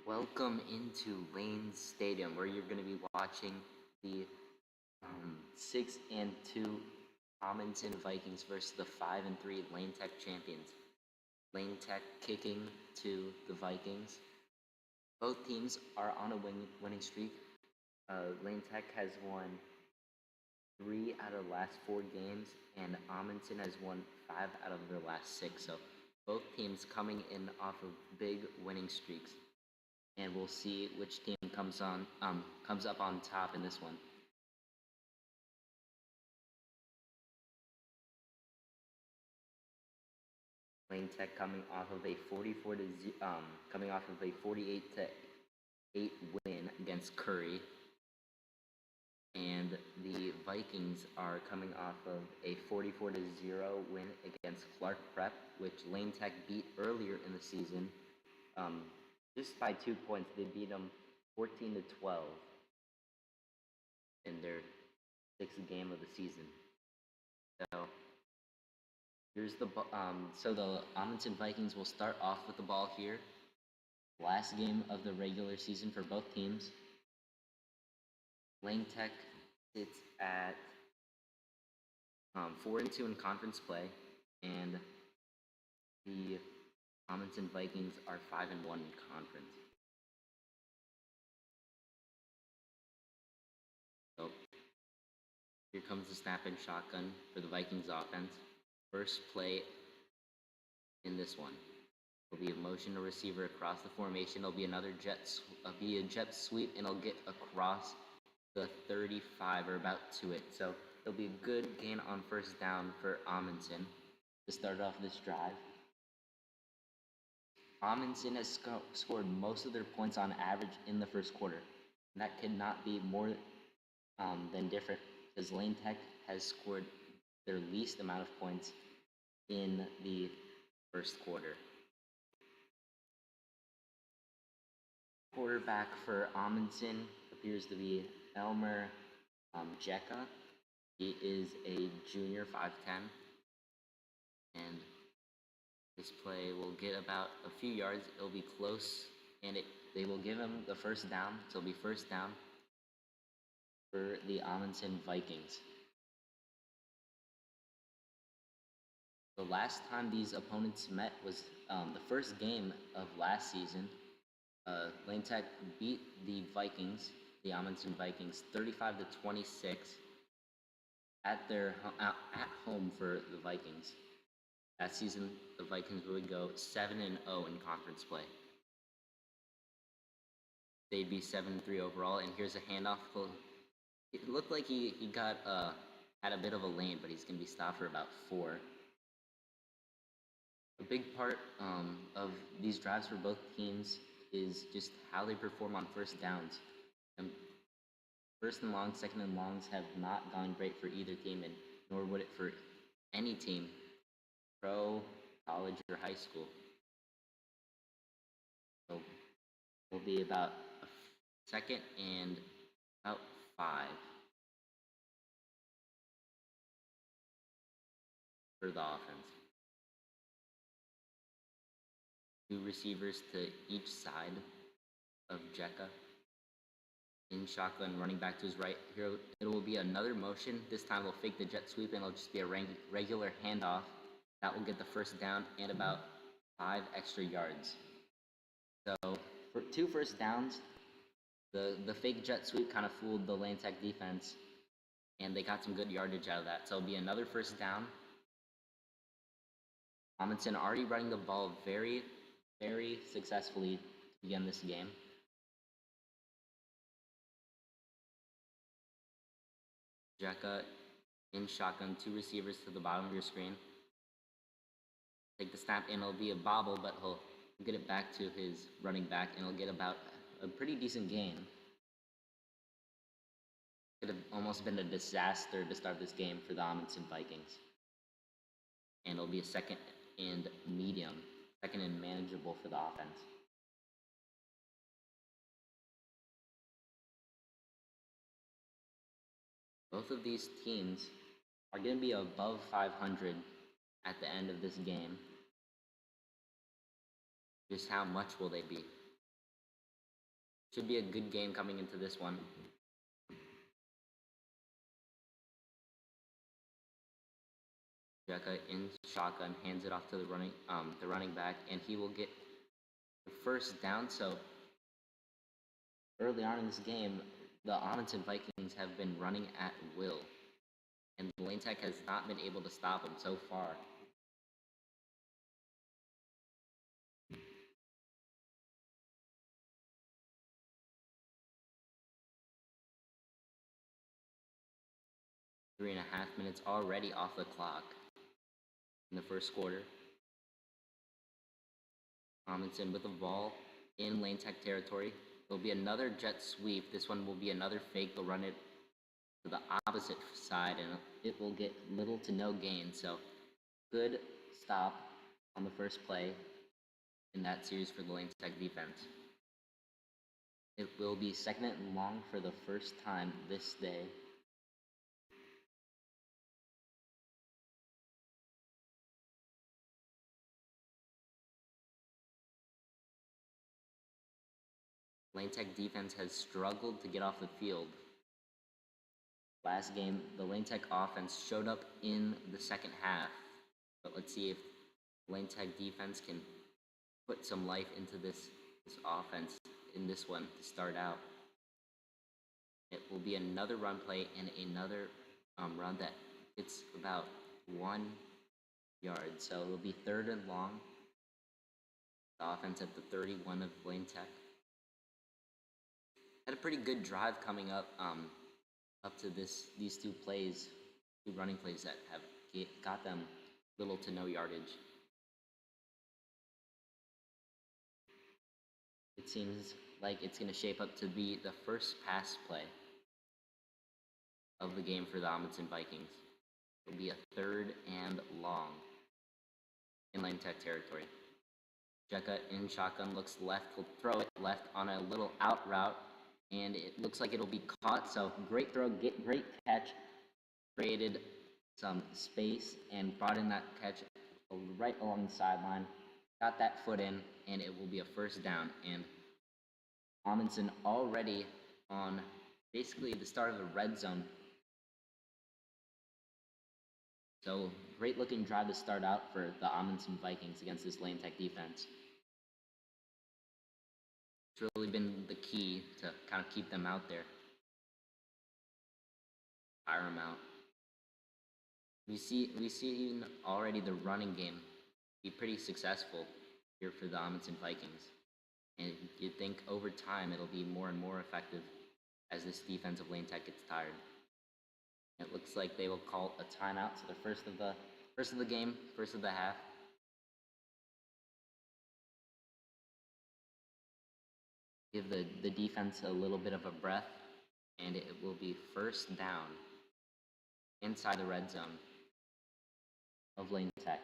Welcome into Lane's Stadium, where you're going to be watching the 6-2 Amundsen Vikings versus the 5-3 Lane Tech champions. Lane Tech kicking to the Vikings. Both teams are on a winning streak. Lane Tech has won 3 out of the last 4 games, and Amundsen has won 5 out of their last 6. So both teams coming in off of big winning streaks. And we'll see which team comes up on top in this one. Lane Tech coming off of a 48-8 win against Curry, and the Vikings are coming off of a 44-0 win against Clark Prep, which Lane Tech beat earlier in the season. Just by 2 points. They beat them 14-12 in their 6th game of the season. So here's the Amundsen Vikings will start off with the ball here. Last game of the regular season for both teams. Lane Tech sits at 4-2 in conference play, and the Amundsen Vikings are 5-1 in conference. So here comes the snap and shotgun for the Vikings offense. First play in this one will be a motion to receiver across the formation. It'll be another a jet sweep, and it'll get across the 35 or about to it. So it'll be a good gain on first down for Amundsen to start off this drive. Amundsen has scored most of their points on average in the first quarter. And that could not be more than different, because Lane Tech has scored their least amount of points in the first quarter. Quarterback for Amundsen appears to be Elmer Jekka. He is a junior, 5'10", and this play will get about a few yards. It'll be close, and they will give him the first down. So it'll be first down for the Amundsen Vikings. The last time these opponents met was the first game of last season. Lane Tech beat the Amundsen Vikings, 35-26 at home for the Vikings. That season, the Vikings would go 7-0 in conference play. They'd be 7-3 overall, and here's a handoff. It looked like he had a bit of a lane, but he's going to be stopped for about 4. A big part of these drives for both teams is just how they perform on first downs. And first and longs, second and longs have not gone great for either team, and nor would it for any team, pro, college, or high school. So it'll be about a second and about 5 for the offense. 2 receivers to each side of Jekka. In shotgun, running back to his right. Here it will be another motion. This time we'll fake the jet sweep, and it'll just be a regular handoff. That will get the first down and about 5 extra yards. So for 2 first downs, the fake jet sweep kind of fooled the Lane Tech defense, and they got some good yardage out of that. So it'll be another first down. Amundsen already running the ball very, very successfully to begin this game. Jekka in shotgun, 2 receivers to the bottom of your screen. Take the snap, and it'll be a bobble, but he'll get it back to his running back, and he'll get about a pretty decent gain. Could have almost been a disaster to start this game for the Amundsen Vikings. And it'll be a second and manageable for the offense. Both of these teams are going to be above 500 at the end of this game. Just how much will they be? Should be a good game coming into this one. Jekka in shotgun hands it off to the running back, and he will get the first down. So early on in this game, the Amundsen Vikings have been running at will, and Lane Tech has not been able to stop them so far. Three and a half minutes already off the clock in the first quarter. Amundsen with the ball in Lane Tech territory. There'll be another jet sweep. This one will be another fake. They'll run it to the opposite side, and it will get little to no gain. So good stop on the first play in that series for the Lane Tech defense. It will be second and long for the first time this day. Lane Tech defense has struggled to get off the field. Last game, the Lane Tech offense showed up in the second half. But let's see if Lane Tech defense can put some life into this offense in this one to start out. It will be another run play and another run that it's about 1 yard. So it'll be third and long. The offense at the 31 of Lane Tech. Had a pretty good drive coming up to these two running plays that have got them little to no yardage. It seems like it's going to shape up to be the first pass play of the game for the Amundsen Vikings. It'll be a third and long in Lane Tech territory. Jekka in shotgun looks left, will throw it left on a little out route, and it looks like it'll be caught. So great throw, great catch, created some space and brought in that catch right along the sideline. Got that foot in, and it will be a first down. And Amundsen already on basically the start of the red zone. So great looking drive to start out for the Amundsen Vikings against this Lane Tech defense. It's really been the key to kind of keep them out there. Fire them out. We see already the running game be pretty successful here for the Amundsen Vikings. And you'd think over time it'll be more and more effective as this defensive Lane Tech gets tired. It looks like they will call a timeout, so the first of the game, first of the half. Give the defense a little bit of a breath, and it will be first down inside the red zone of Lane Tech.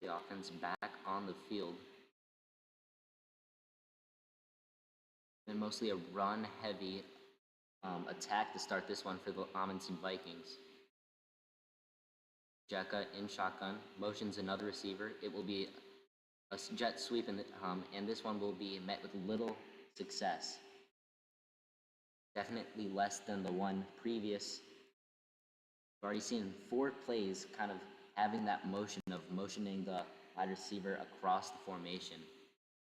The offense back on the field. And mostly a run-heavy attack to start this one for the Amundsen Vikings. Jekka in shotgun, motions another receiver. It will be a jet sweep, and this one will be met with little success. Definitely less than the one previous. We've already seen 4 plays kind of having that motion of motioning the wide receiver across the formation,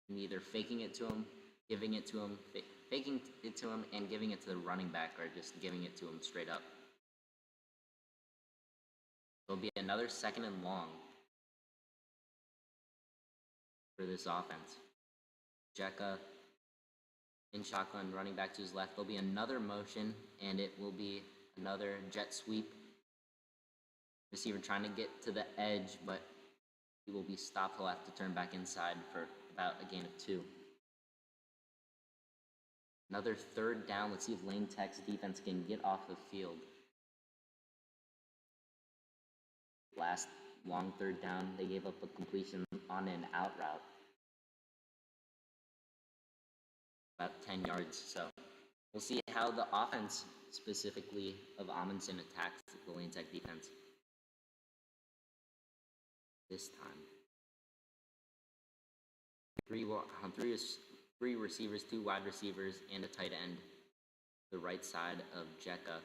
and either faking it to him, giving it to him, faking it to him, and giving it to the running back, or just giving it to him straight up. There'll be another second and long for this offense. Jekka in shotgun, running back to his left. There'll be another motion, and it will be another jet sweep. Receiver trying to get to the edge, but he will be stopped. He'll have to turn back inside for about a gain of 2. Another third down. Let's see if Lane Tech's defense can get off the field. Last long third down, they gave up a completion on an out route. About 10 yards, so we'll see how the offense specifically of Amundsen attacks the Lane Tech defense this time. Three receivers, 2 wide receivers, and a tight end. The right side of Jekka.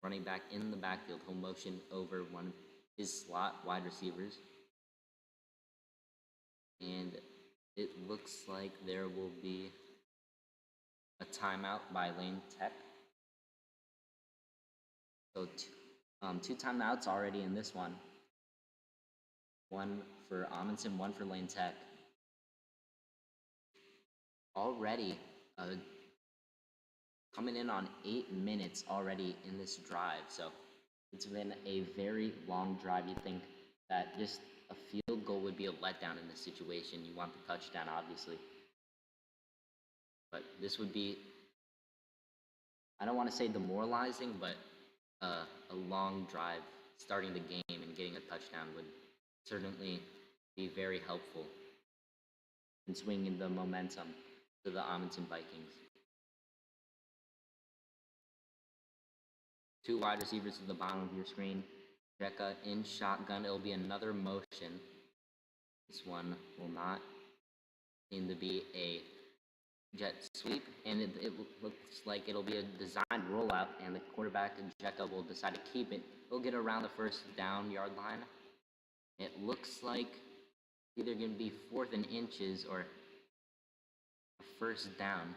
Running back in the backfield, he'll motion over one of his slot wide receivers. And it looks like there will be a timeout by Lane Tech. So 2 timeouts already in this one. One for Amundsen, one for Lane Tech. Already coming in on 8 minutes already in this drive. So it's been a very long drive. You think that just a field goal would be a letdown in this situation. You want the touchdown, obviously. But this would be, I don't want to say demoralizing, but a long drive starting the game and getting a touchdown would certainly be very helpful in swinging the momentum to the Amundsen Vikings. 2 wide receivers at the bottom of your screen. Jekka in shotgun. It'll be another motion. This one will not seem to be a jet sweep, and it looks like it'll be a designed rollout, and the quarterback, Jekka, will decide to keep it. He'll get around the first down yard line. It looks like either going to be 4th and inches or a first down.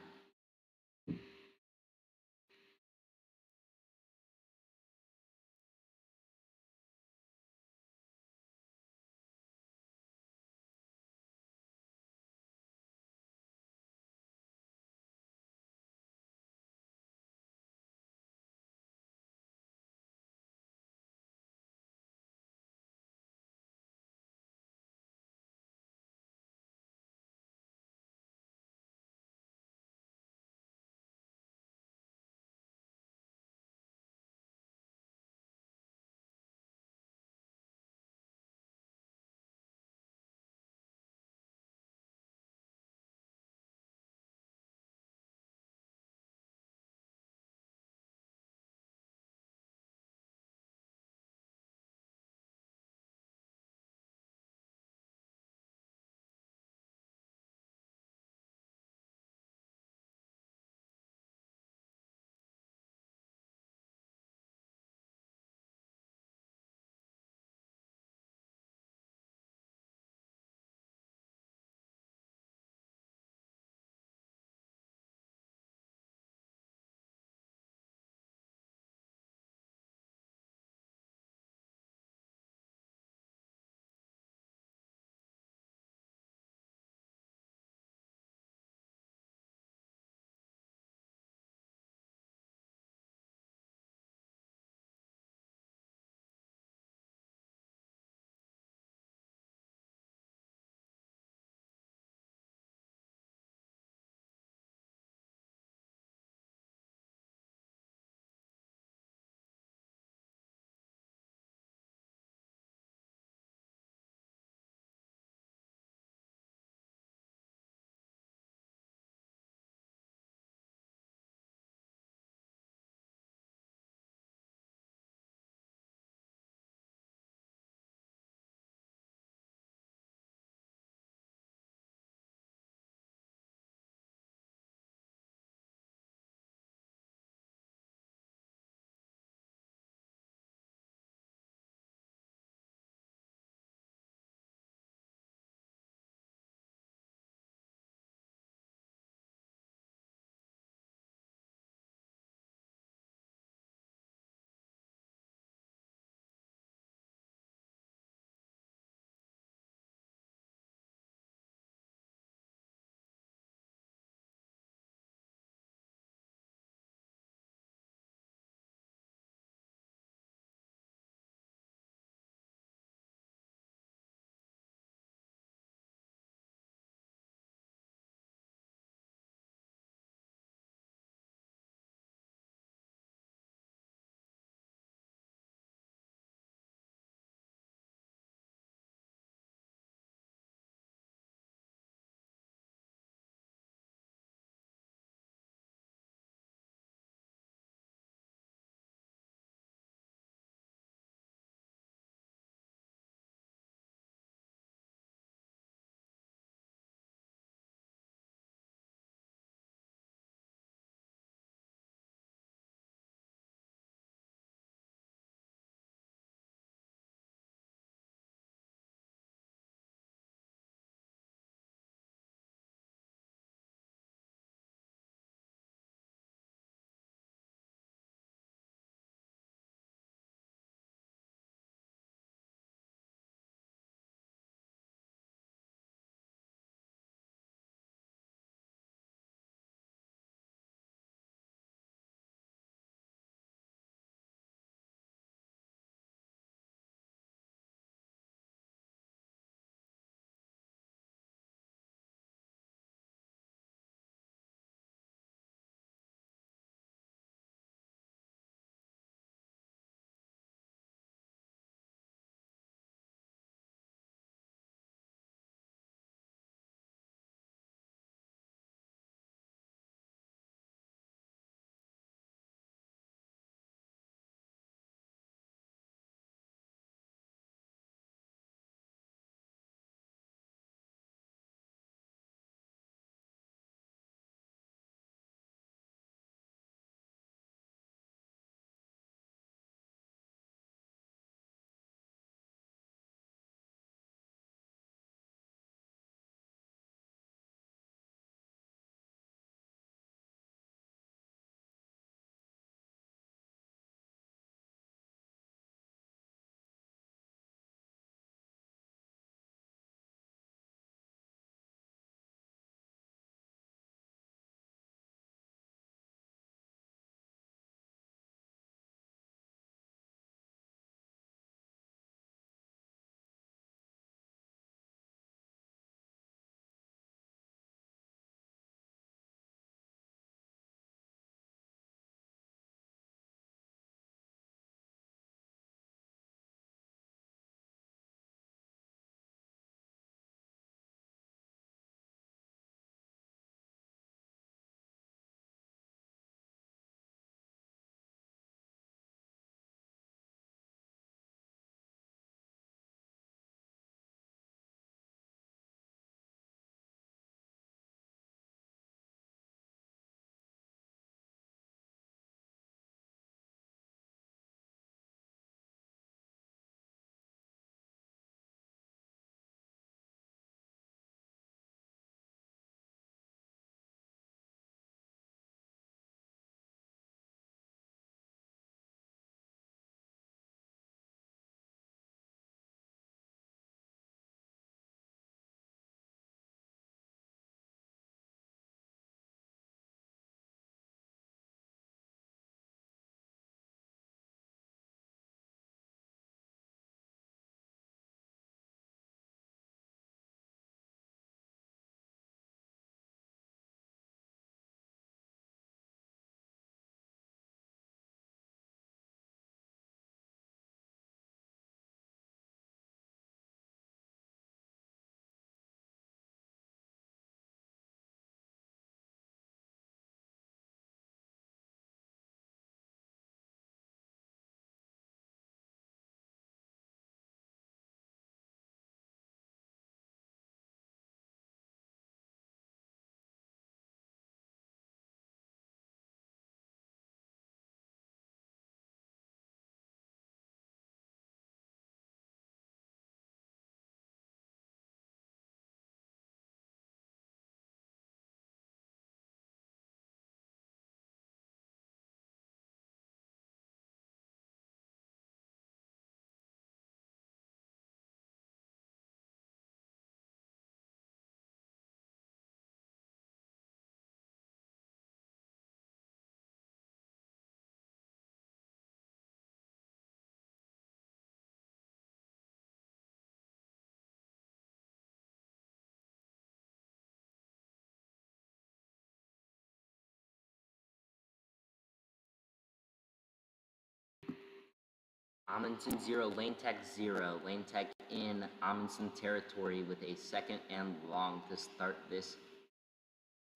Amundsen 0, Lane Tech 0. Lane Tech in Amundsen territory with a 2nd and long to start this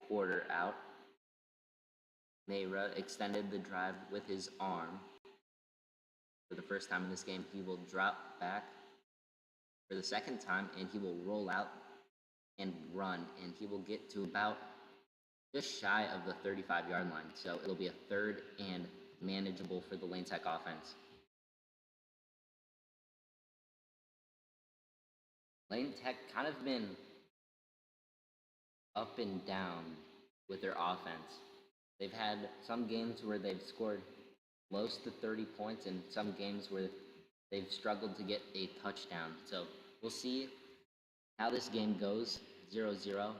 quarter out. Mayra extended the drive with his arm. For the first time in this game, he will drop back for the 2nd time, and he will roll out and run, and he will get to about just shy of the 35-yard line. So it'll be a 3rd and manageable for the Lane Tech offense. Lane Tech kind of been up and down with their offense. They've had some games where they've scored close to 30 points and some games where they've struggled to get a touchdown. So we'll see how this game goes. 0-0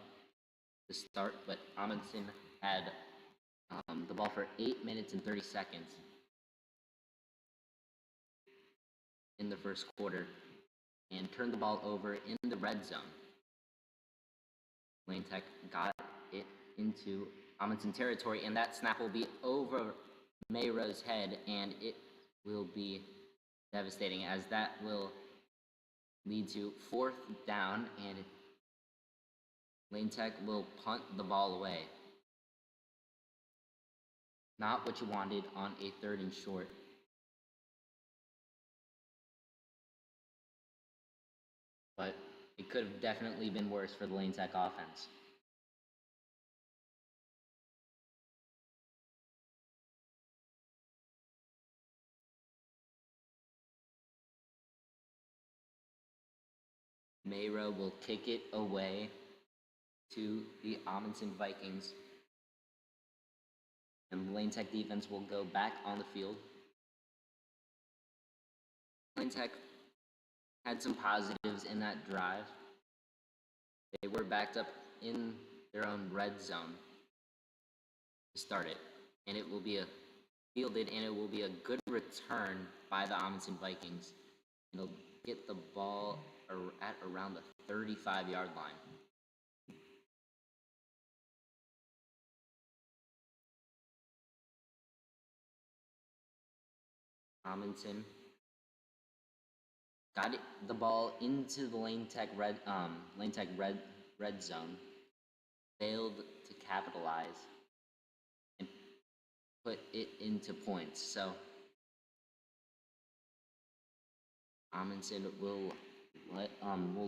to start, but Amundsen had the ball for 8 minutes and 30 seconds in the first quarter and turned the ball over in the red zone. Lane Tech got it into Amundsen territory, and that snap will be over Mayra's head, and it will be devastating as that will lead to 4th down, and Lane Tech will punt the ball away. Not what you wanted on a 3rd and short. But it could have definitely been worse for the Lane Tech offense. Mayra will kick it away to the Amundsen Vikings. And the Lane Tech defense will go back on the field. Lane Tech had some positives in that drive. They were backed up in their own red zone to start it. And it will be fielded, and it will be a good return by the Amundsen Vikings. It'll get the ball at around the 35-yard line. Amundsen got the ball into the Lane Tech red zone, failed to capitalize and put it into points. So Amundsen will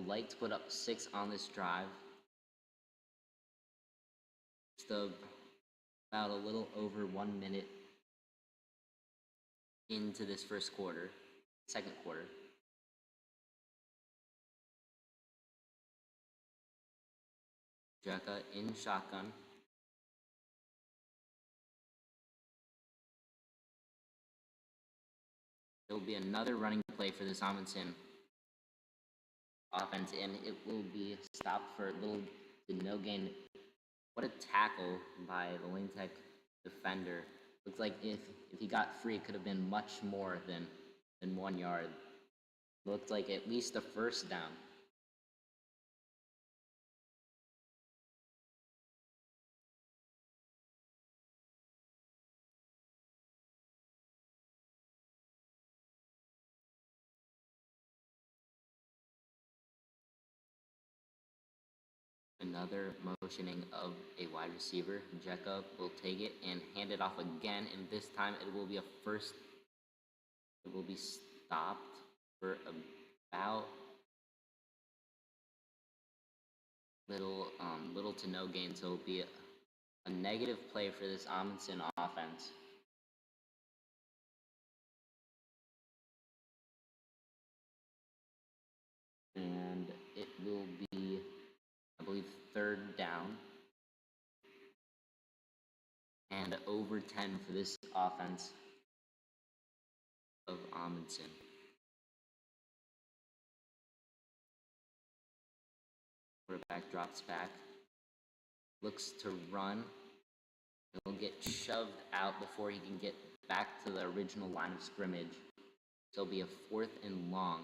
like to put up 6 on this drive. Just about a little over 1 minute into this second quarter. Jekka in shotgun. There will be another running play for this Amundsen offense, and it will be stopped for little to no gain. What a tackle by the Lane Tech defender. Looks like if he got free, it could have been much more than 1 yard. Looked like at least a 1st down. Another motioning of a wide receiver. Jekka will take it and hand it off again, and this time it will be a 1st. It will be stopped for about little to no gain, so it'll be a negative play for this Amundsen offense. And it will be, I believe, 3rd down and over 10 for this offense of Amundsen. Quarterback drops back, looks to run. He'll get shoved out before he can get back to the original line of scrimmage. So it'll be a 4th and long,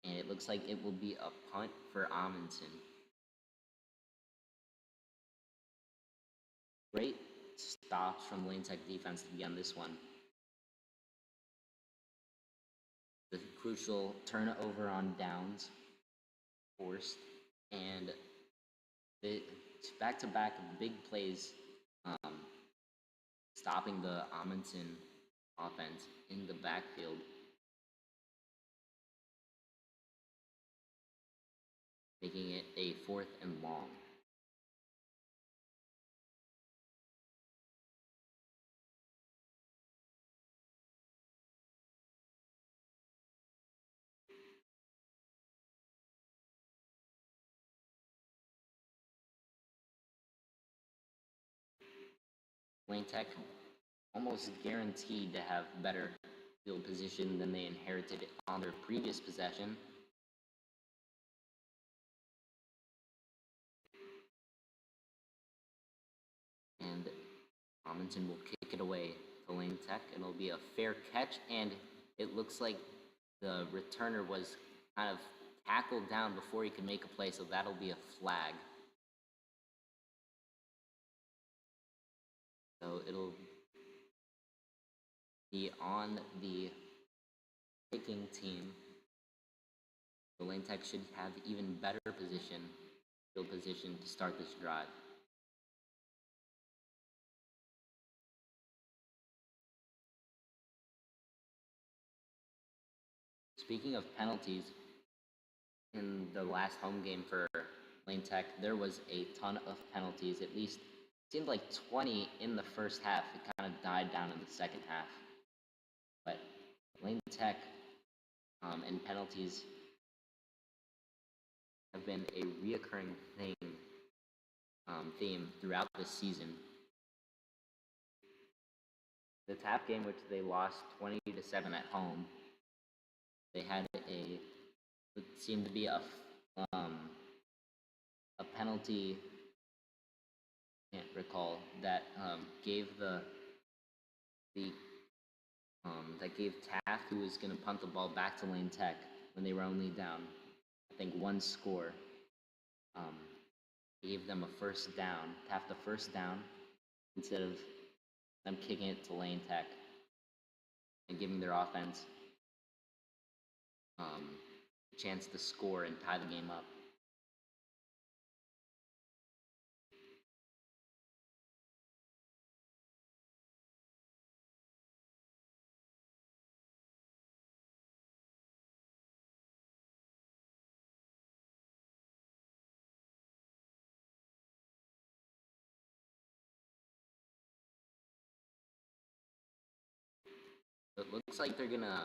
and it looks like it will be a punt for Amundsen. Great stops from Lane Tech defense to begin this one. crucial turnover on downs forced, and the back-to-back big plays, um, stopping the Amundsen offense in the backfield. Making it a 4th and long. Lane Tech almost guaranteed to have better field position than they inherited on their previous possession. And Amundsen will kick it away to Lane Tech. It'll be a fair catch, and it looks like the returner was kind of tackled down before he could make a play, so that'll be a flag. So it'll be on the kicking team. The Lane Tech should have even better field position to start this drive. Speaking of penalties, in the last home game for Lane Tech, there was a ton of penalties. At least it seemed like 20 in the first half. It kind of died down in the second half. But Lane Tech and penalties have been a reoccurring theme throughout the season. The TAP game, which they lost 20-7 at home, they had it seemed to be a penalty, can't recall, that gave that gave Taft, who was going to punt the ball back to Lane Tech when they were only down, I think, one score. Gave them a first down, Taft a first down, instead of them kicking it to Lane Tech and giving their offense a chance to score and tie the game up. So it looks like they're gonna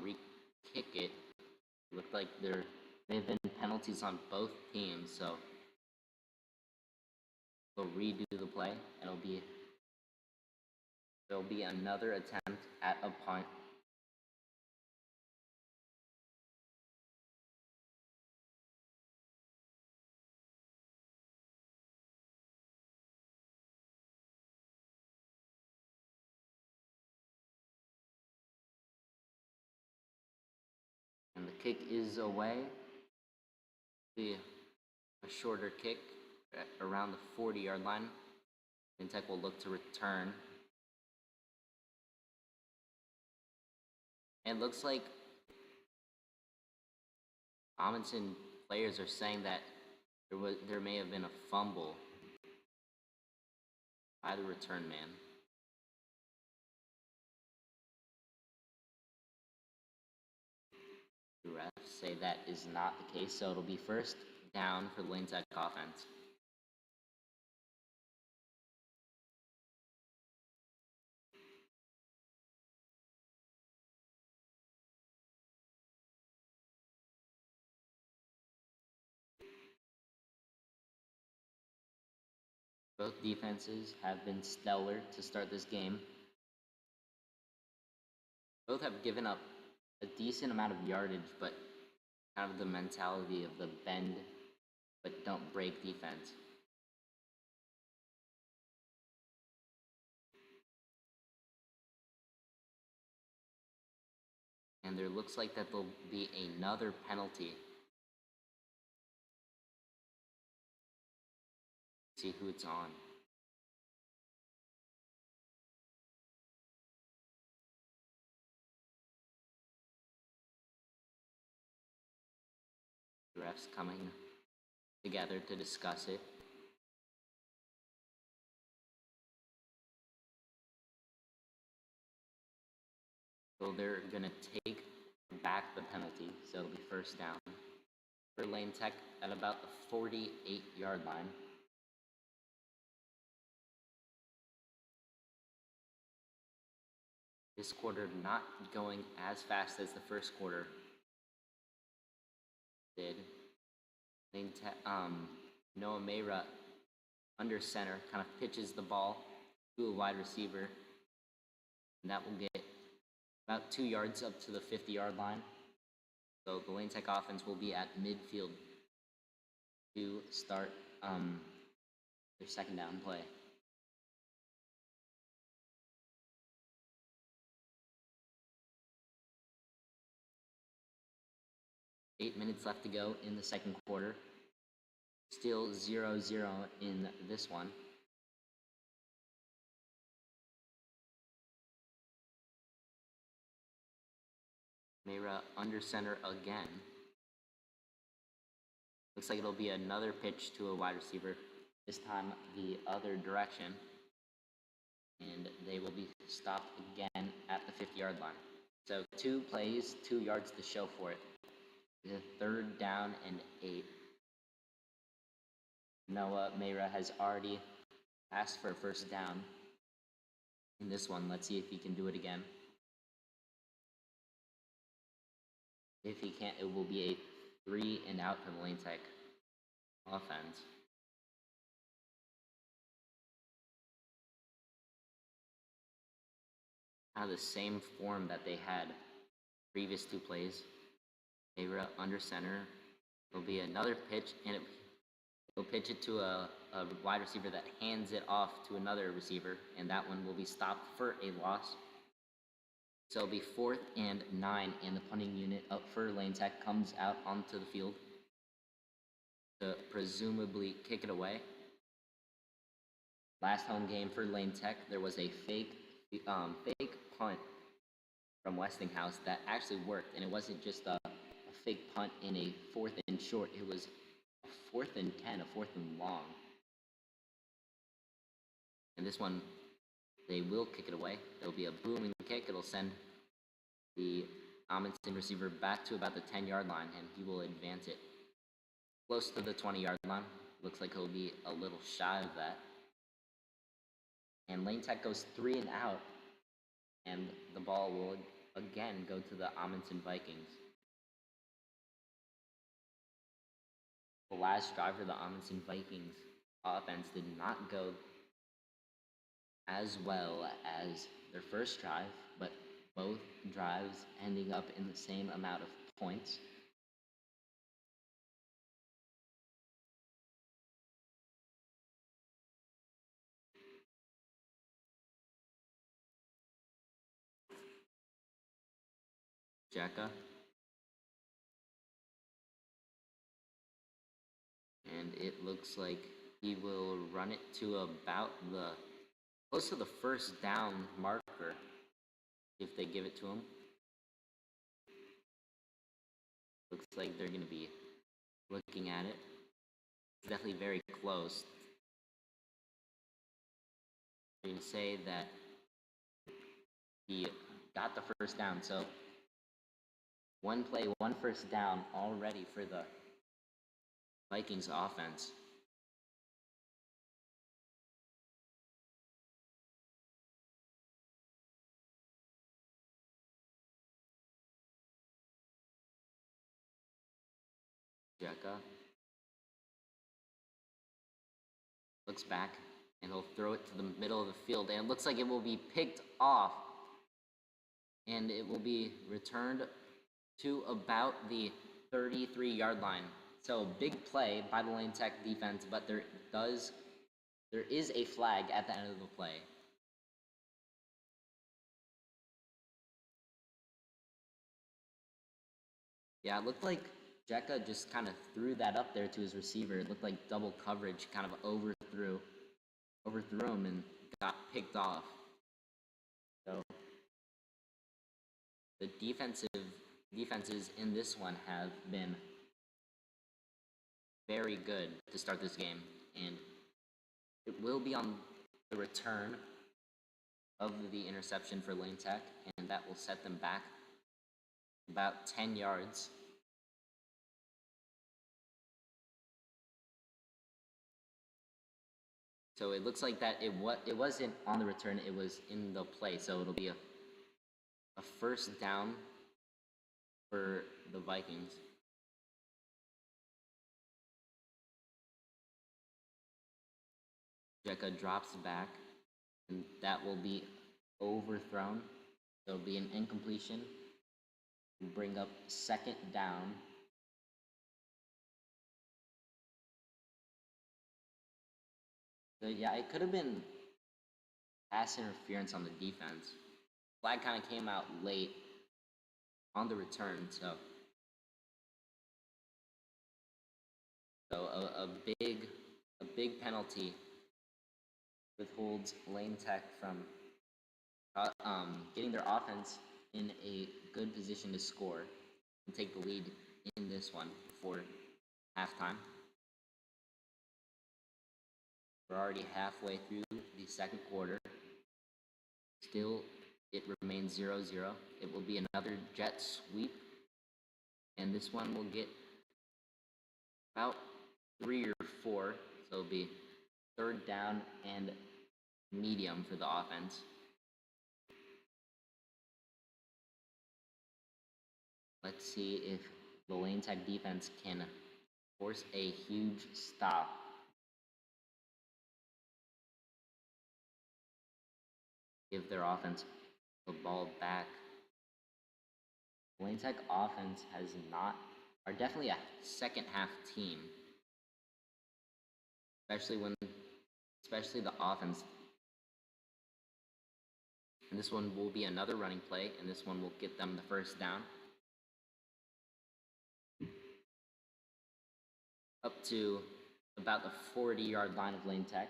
re-kick it. It looked like they've been penalties on both teams, so they'll redo the play. There'll be another attempt at a punt. And the kick is away. Be a shorter kick at around the 40-yard line. Lane Tech will look to return. And it looks like Amundsen players are saying that there may have been a fumble by the return man. The refs say that is not the case, so it'll be first down for the Lane Tech offense. Both defenses have been stellar to start this game. Both have given up a decent amount of yardage, but kind of the mentality of the bend but don't break defense. And there looks like that there'll be another penalty. See who it's on. The refs coming together to discuss it. So they're going to take back the penalty, so it'll be first down for Lane Tech at about the 48-yard line. This quarter not going as fast as the first quarter did. Noah Mayra under center kind of pitches the ball to a wide receiver, and that will get about 2 yards up to the 50-yard line. So the Lane Tech offense will be at midfield to start their second down play. Eight minutes left to go in the second quarter. Still 0-0 in this one. Mayra under center again. Looks like it'll be another pitch to a wide receiver, this time the other direction. And they will be stopped again at the 50-yard line. So 2 plays, 2 yards to show for it. The third down and 8. Noah Mayra has already asked for a first down in this one. Let's see if he can do it again. If he can't, it will be a 3 and out for the Lane Tech offense. Kind of the same form that they had previous 2 plays. Mayra under center. It'll be another pitch, and he'll pitch it to a wide receiver that hands it off to another receiver, and that one will be stopped for a loss. So it'll be 4th and 9, and the punting unit up for Lane Tech comes out onto the field to presumably kick it away. Last home game for Lane Tech, there was a fake punt from Westinghouse that actually worked, and it wasn't just a fake punt in a 4th and short. It was a 4th and 10, a 4th and long. And this one, they will kick it away. It'll be a booming kick. It'll send the Amundsen receiver back to about the 10-yard line, and he will advance it close to the 20-yard line. Looks like he'll be a little shy of that. And Lane Tech goes 3 and out, and the ball will again go to the Amundsen Vikings. The last drive for the Amundsen Vikings offense did not go as well as their first drive, but both drives ending up in the same amount of points. Jacka. And it looks like he will run it to about close to the first down marker if they give it to him. Looks like they're going to be looking at it. It's definitely very close. I'm going to say that he got the first down, so 1 play, 1 first down already for the Vikings offense. Jacka looks back, and he'll throw it to the middle of the field, and it looks like it will be picked off, and it will be returned to about the 33-yard line. So big play by the Lane Tech defense, but there is a flag at the end of the play. Yeah, it looked like Jekka just kind of threw that up there to his receiver. It looked like double coverage kind of overthrew him and got picked off. So the defenses in this one have been very good to start this game, and it will be on the return of the interception for Lane Tech, and that will set them back about 10 yards. So it looks like that it wasn't on the return, it was in the play. So it'll be a first down for the Vikings. Jekka drops back, and that will be overthrown. So it'll be an incompletion. We'll bring up second down. So yeah, it could have been pass interference on the defense. Flag kind of came out late on the return, so a big penalty withholds Lane Tech from getting their offense in a good position to score and take the lead in this one before halftime. We're already halfway through the second quarter. Still, it remains 0-0. It will be another jet sweep, and this one will get about 3 or 4, so it'll be third down and medium for the offense. Let's see if the Lane Tech defense can force a huge stop. Give their offense the ball back. Lane Tech offense are definitely a second half team. Especially the offense. And this one will be another running play, and this one will get them the first down. Up to about the 40-yard line of Lane Tech.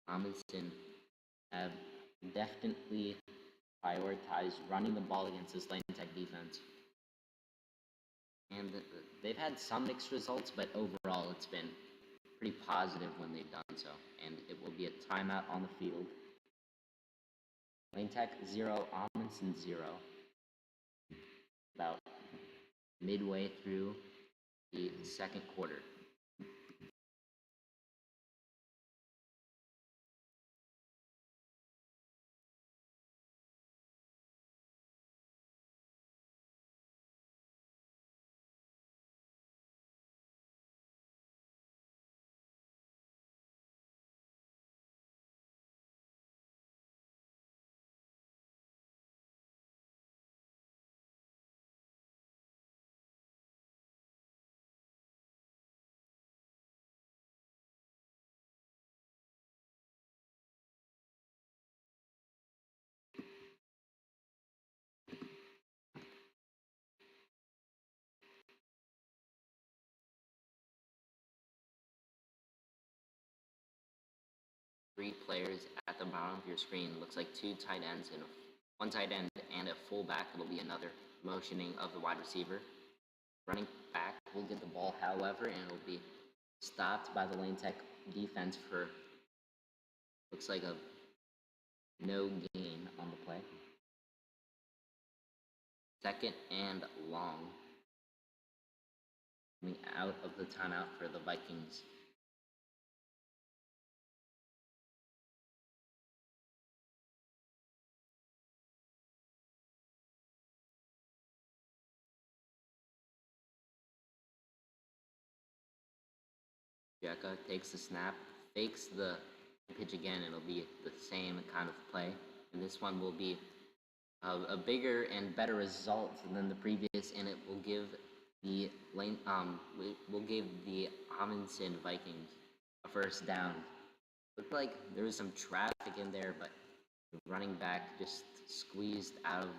Amundsen have definitely prioritized running the ball against this Lane Tech defense. And they've had some mixed results, but overall it's been pretty positive when they've done so. And it will be a timeout on the field. Lane Tech 0, Amundsen 0. About midway through the second quarter. Three players at the bottom of your screen. Looks like two tight ends and one tight end and a fullback. It'll be another motioning of the wide receiver. Running back will get the ball, however, and it'll be stopped by the Lane Tech defense for looks like a no gain on the play. Second and long. Coming out of the timeout for the Vikings. Jekka takes the snap, fakes the pitch again, and it'll be the same kind of play. And this one will be a bigger and better result than the previous, and it will give the Amundsen Vikings a first down. Looked like there was some traffic in there, but the running back just squeezed out of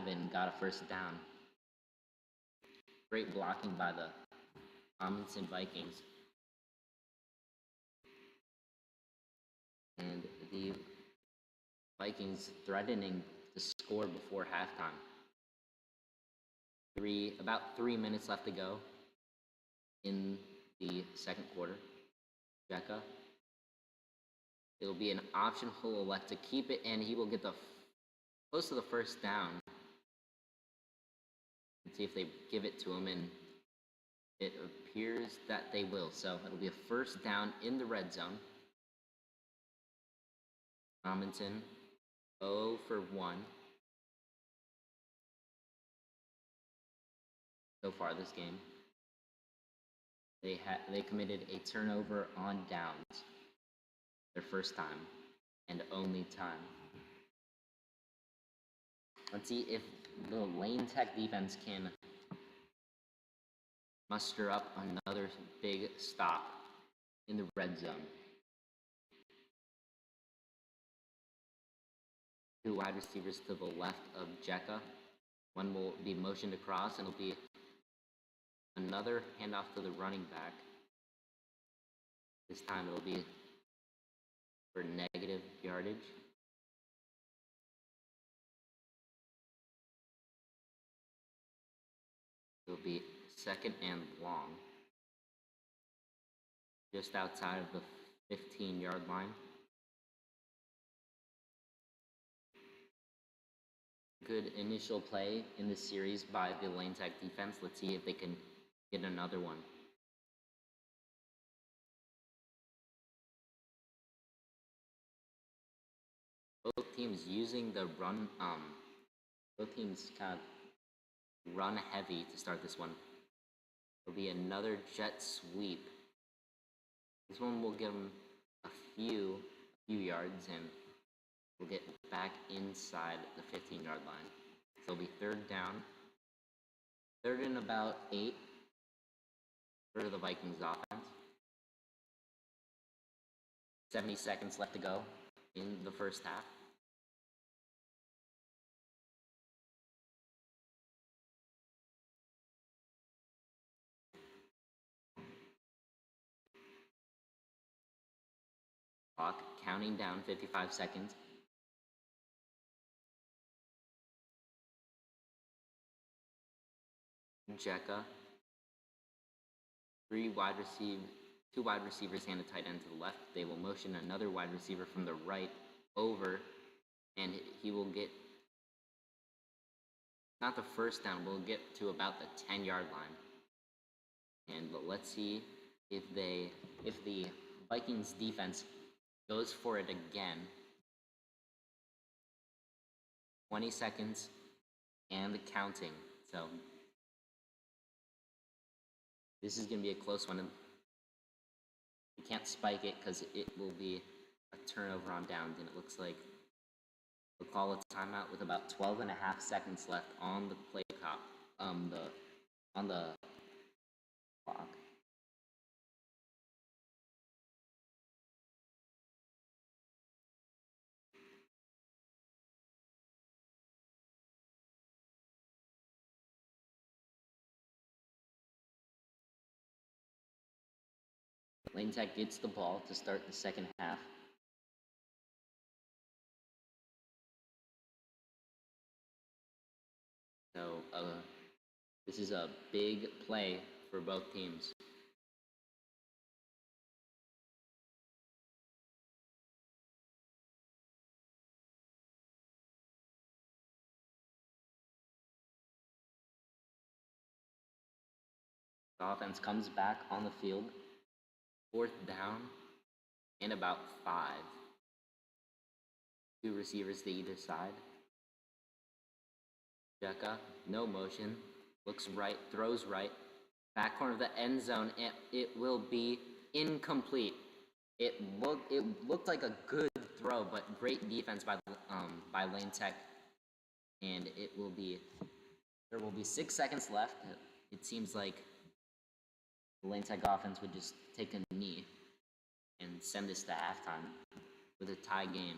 it and got a first down. Great blocking by the Amundsen Vikings. And the Vikings threatening to score before halftime. About 3 minutes left to go in the second quarter. Jekka. It'll be an option. He'll elect to keep it, and he will get close to the first down. Let's see if they give it to him, and it appears that they will. So it'll be a first down in the red zone. Amundsen, 0 for 1 so far this game. They committed a turnover on downs, their first time and only time. Let's see if the Lane Tech defense can muster up another big stop in the red zone. 2 wide receivers to the left of Jekka. One will be motioned across, and it'll be another handoff to the running back. This time it'll be for negative yardage. It'll be second and long, just outside of the 15-yard line. Good initial play in this series by the Lane Tech defense. Let's see if they can get another one. Both teams using the run, both teams kind of run heavy to start this one. It'll be another jet sweep. This one will give them a few yards, and we'll get back inside the 15-yard line. So it'll be third down. Third and about 8 for the Vikings offense. 70 seconds left to go in the first half. Clock counting down, 55 seconds. Jekka. 2 wide receivers and a tight end to the left. They will motion another wide receiver from the right over, and he will get, not the first down, we'll get to about the 10-yard line. And let's see if the Vikings defense goes for it again. 20 seconds and counting. So this is going to be a close one. You can't spike it because it will be a turnover on downs, and it looks like we'll call a timeout with about 12 and a half seconds left on the play clock, on the clock. Lane Tech gets the ball to start the second half. So this is a big play for both teams. The offense comes back on the field. 4th down and about 5. 2 receivers to either side. Jekka, no motion, looks right, throws right, back corner of the end zone, and it will be incomplete. It looked like a good throw, but great defense by Lane Tech, and there will be 6 seconds left. It seems like the Lane Tech offense would just take a knee and send this to halftime with a tie game.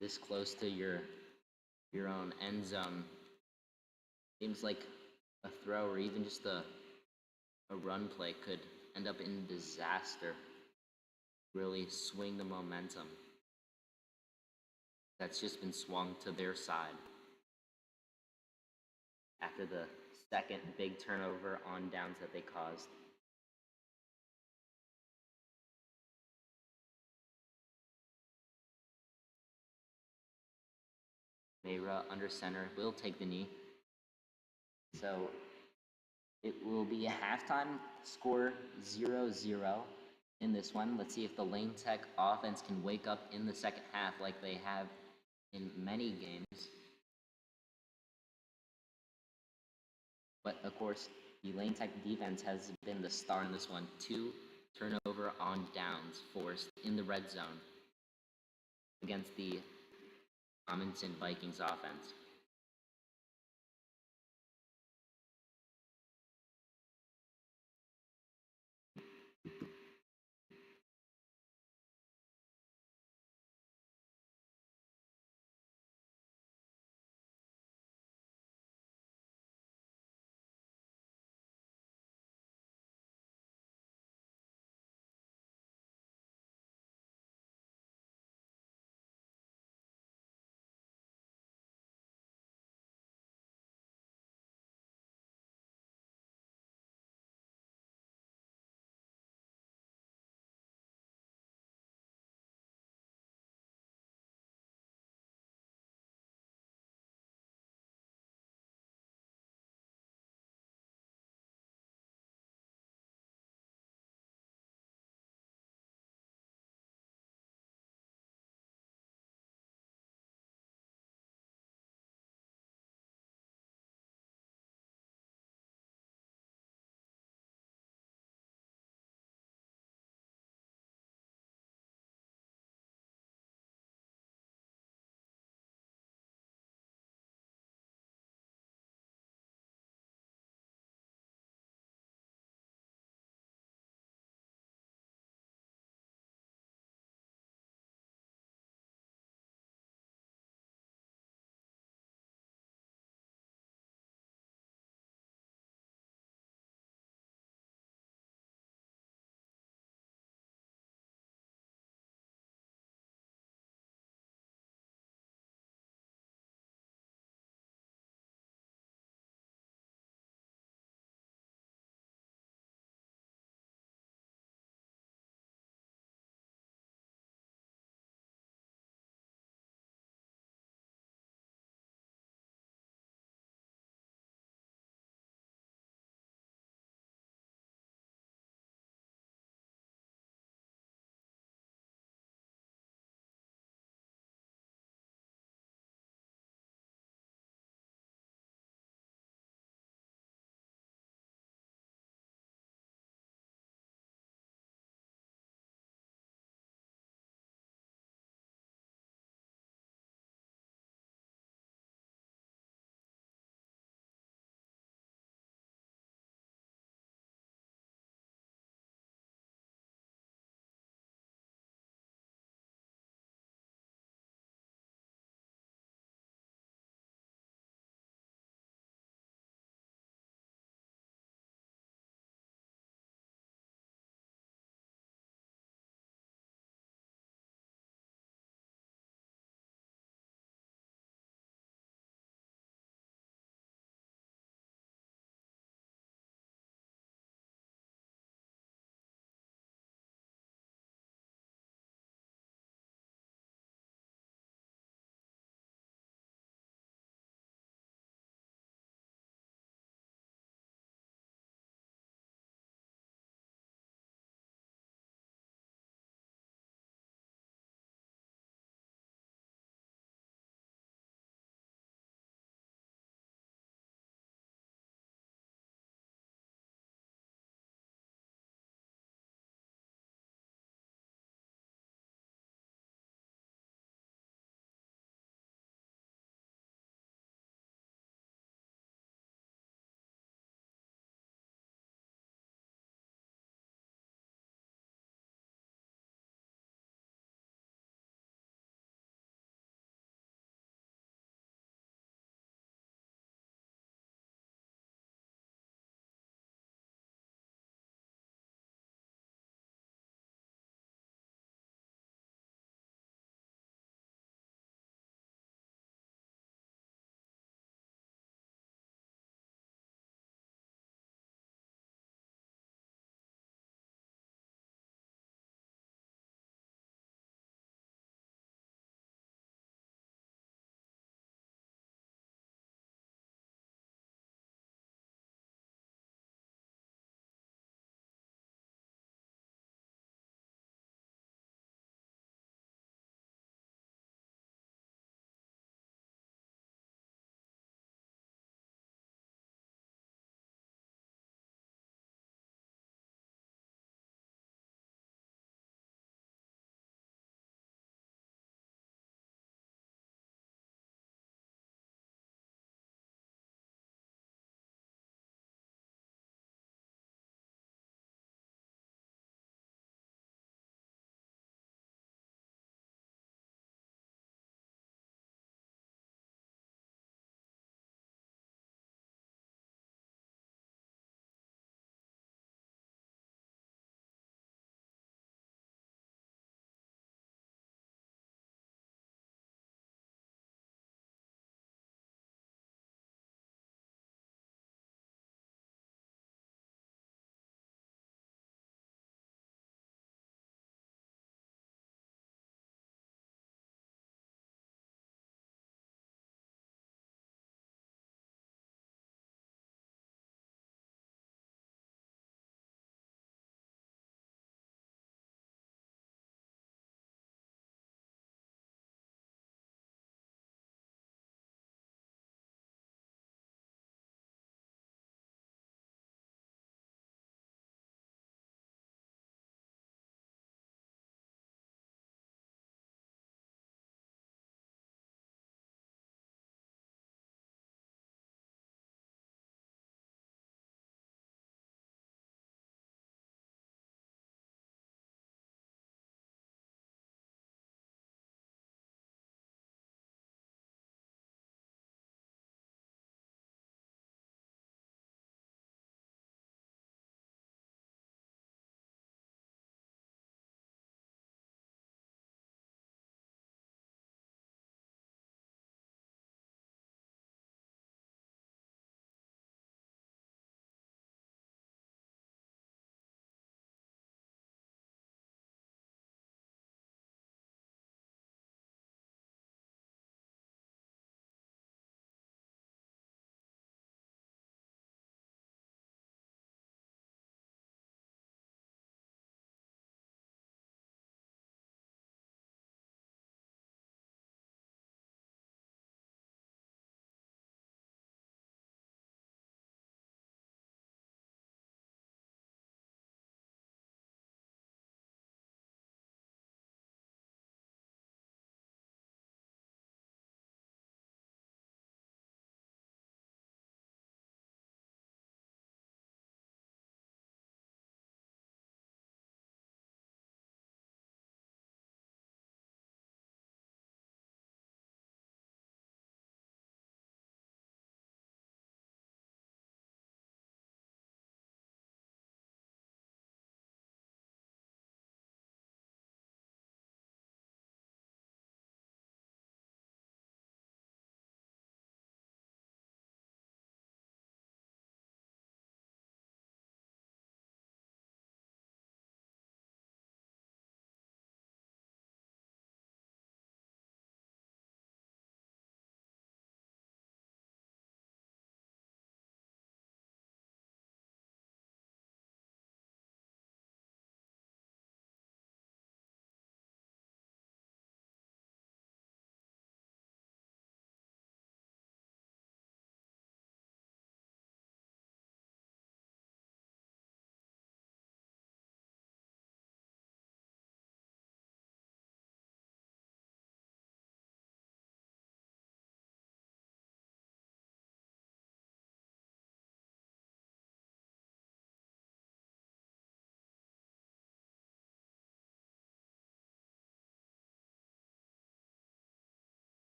This close to your own end zone Seems like a throw or even just a run play could end up in disaster, really swing the momentum that's just been swung to their side after the second big turnover on downs that they caused. Mayra under center will take the knee. So it will be a halftime score 0-0 in this one. Let's see if the Lane Tech offense can wake up in the second half like they have in many games. But of course, the Lane Tech defense has been the star in this one. 2 turnover on downs forced in the red zone against the Amundsen Vikings offense.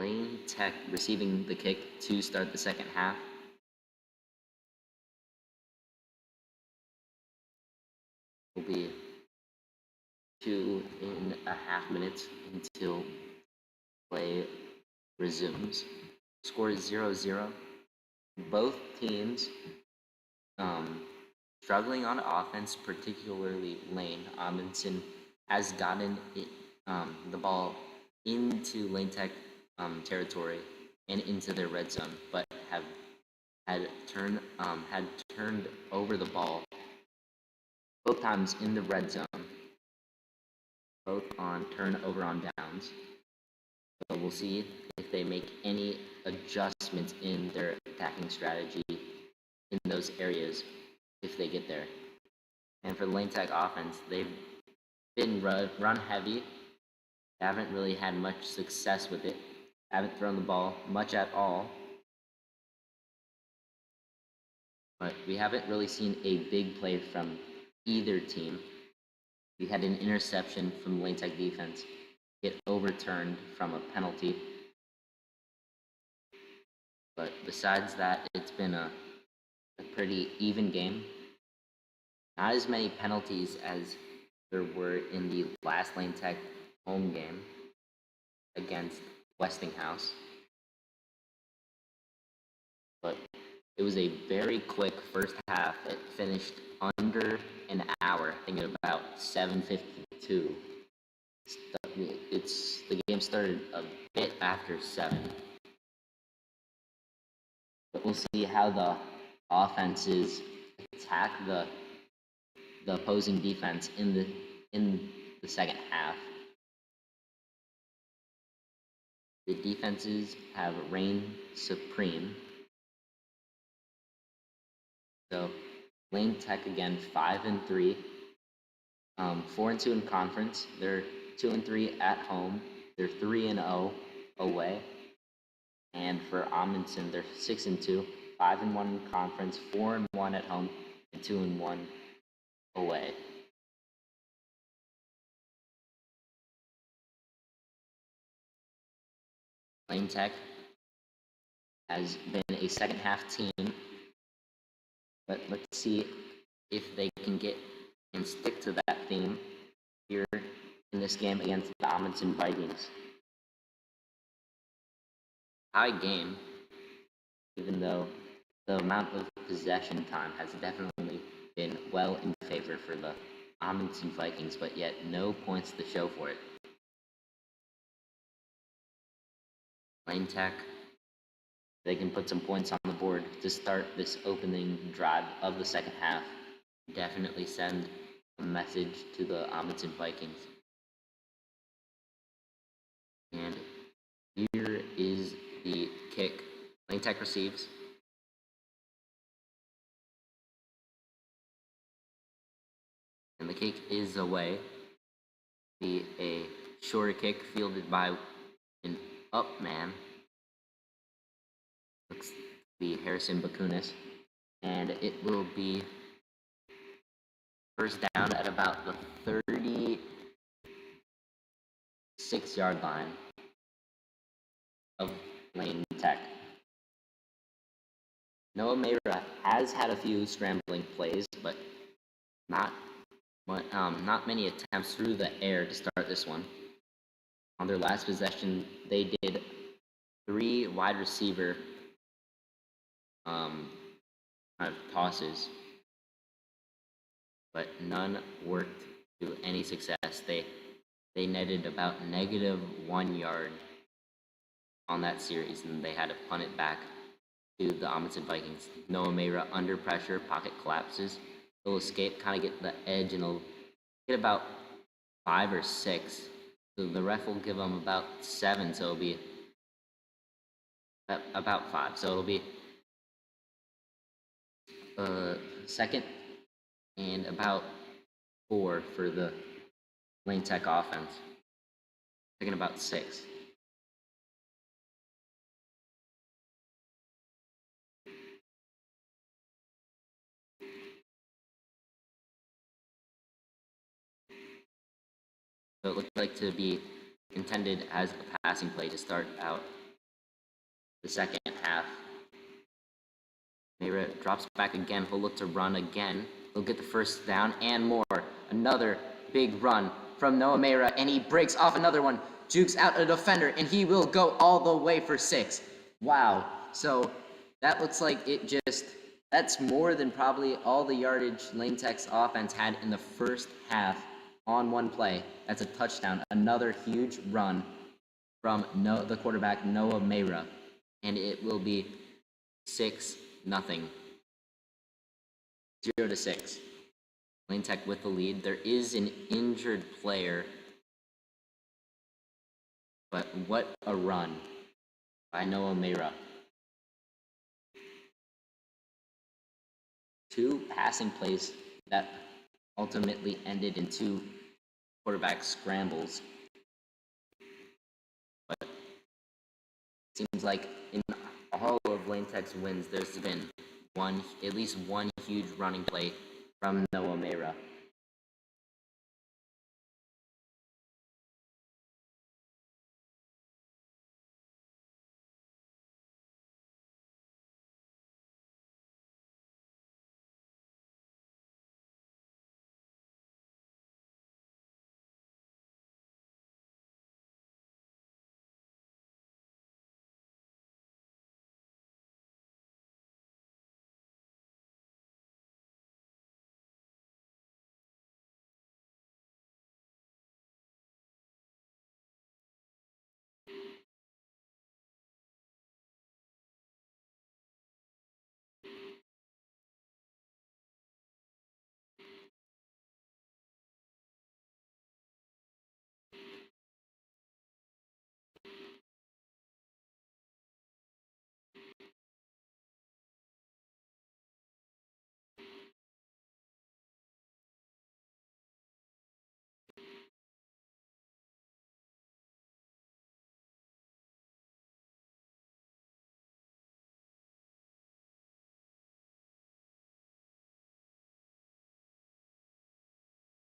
Lane Tech receiving the kick to start the second half. Will be 2.5 minutes until play resumes. Score is 0-0. Both teams struggling on offense, particularly Lane. Amundsen has gotten the ball into Lane Tech territory and into their red zone, but had turned over the ball both times in the red zone, both on turnover on downs. So we'll see if they make any adjustments in their attacking strategy in those areas if they get there. And for the Lane Tech offense, they've been run heavy. They haven't really had much success with it. Haven't thrown the ball much at all. But we haven't really seen a big play from either team. We had an interception from Lane Tech defense get overturned from a penalty. But besides that, it's been a pretty even game. Not as many penalties as there were in the last Lane Tech home game against Westinghouse. But it was a very quick first half. It finished under an hour, I think at about 7:52. The game started a bit after 7. But we'll see how the offenses attack the opposing defense in the second half. The defenses have reigned supreme. So Lane Tech again 5-3, 4-2 in conference. They're 2-3 at home. They're 3-0 away. And for Amundsen, they're 6-2, 5-1 in conference, 4-1 at home, and 2-1 away. Lane Tech has been a second half team, but let's see if they can get and stick to that theme here in this game against the Amundsen Vikings. High game, even though the amount of possession time has definitely been well in favor for the Amundsen Vikings, but yet no points to show for it. Lane Tech, they can put some points on the board to start this opening drive of the second half. Definitely send a message to the Amundsen Vikings. And here is the kick. Lane Tech receives. And the kick is away. Be a shorter kick fielded by an up man. Looks to be Harrison Bakunis. And it will be first down at about the 36-yard line of Lane Tech. Noah Mayra has had a few scrambling plays, but not many attempts through the air to start this one. On their last possession, they did 3 wide receiver kind of tosses, but none worked to any success. They netted about -1 yard on that series, and they had to punt it back to the Amundsen Vikings. Noah Mayra under pressure, pocket collapses. He'll escape, kind of get the edge, and he'll get about 5 or 6. So the ref will give him about 7, so it'll be about 5. So it'll be second and about 4 for the Lane Tech offense. Second about 6. So it looked like to be intended as a passing play to start out the second half. Mayra drops back again. He'll look to run again. He'll get the first down and more. Another big run from Noah Mayra, and he breaks off another one. Jukes out a defender, and he will go all the way for 6. Wow. So that looks like that's more than probably all the yardage Lane Tech's offense had in the first half on one play. That's a touchdown. Another huge run from the quarterback, Noah Mayra. And it will be 6-0. 0-6. Lane Tech with the lead. There is an injured player. But what a run by Noah Mayra. 2 passing plays that ultimately ended in 2 quarterback scrambles. But it seems like in all of Lane Tech's wins, there's been at least one huge running play from Noah Mayra.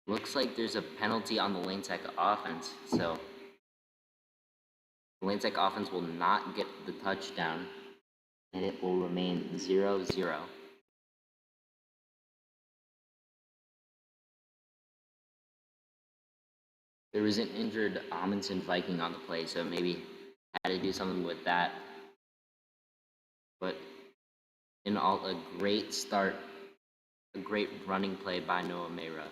Looks like there's a penalty on the Lane Tech offense, so the Lane Tech offense will not get the touchdown, and it will remain 0-0. There was an injured Amundsen Viking on the play, so maybe had to do something with that. But in all, a great start, a great running play by Noah Mayra.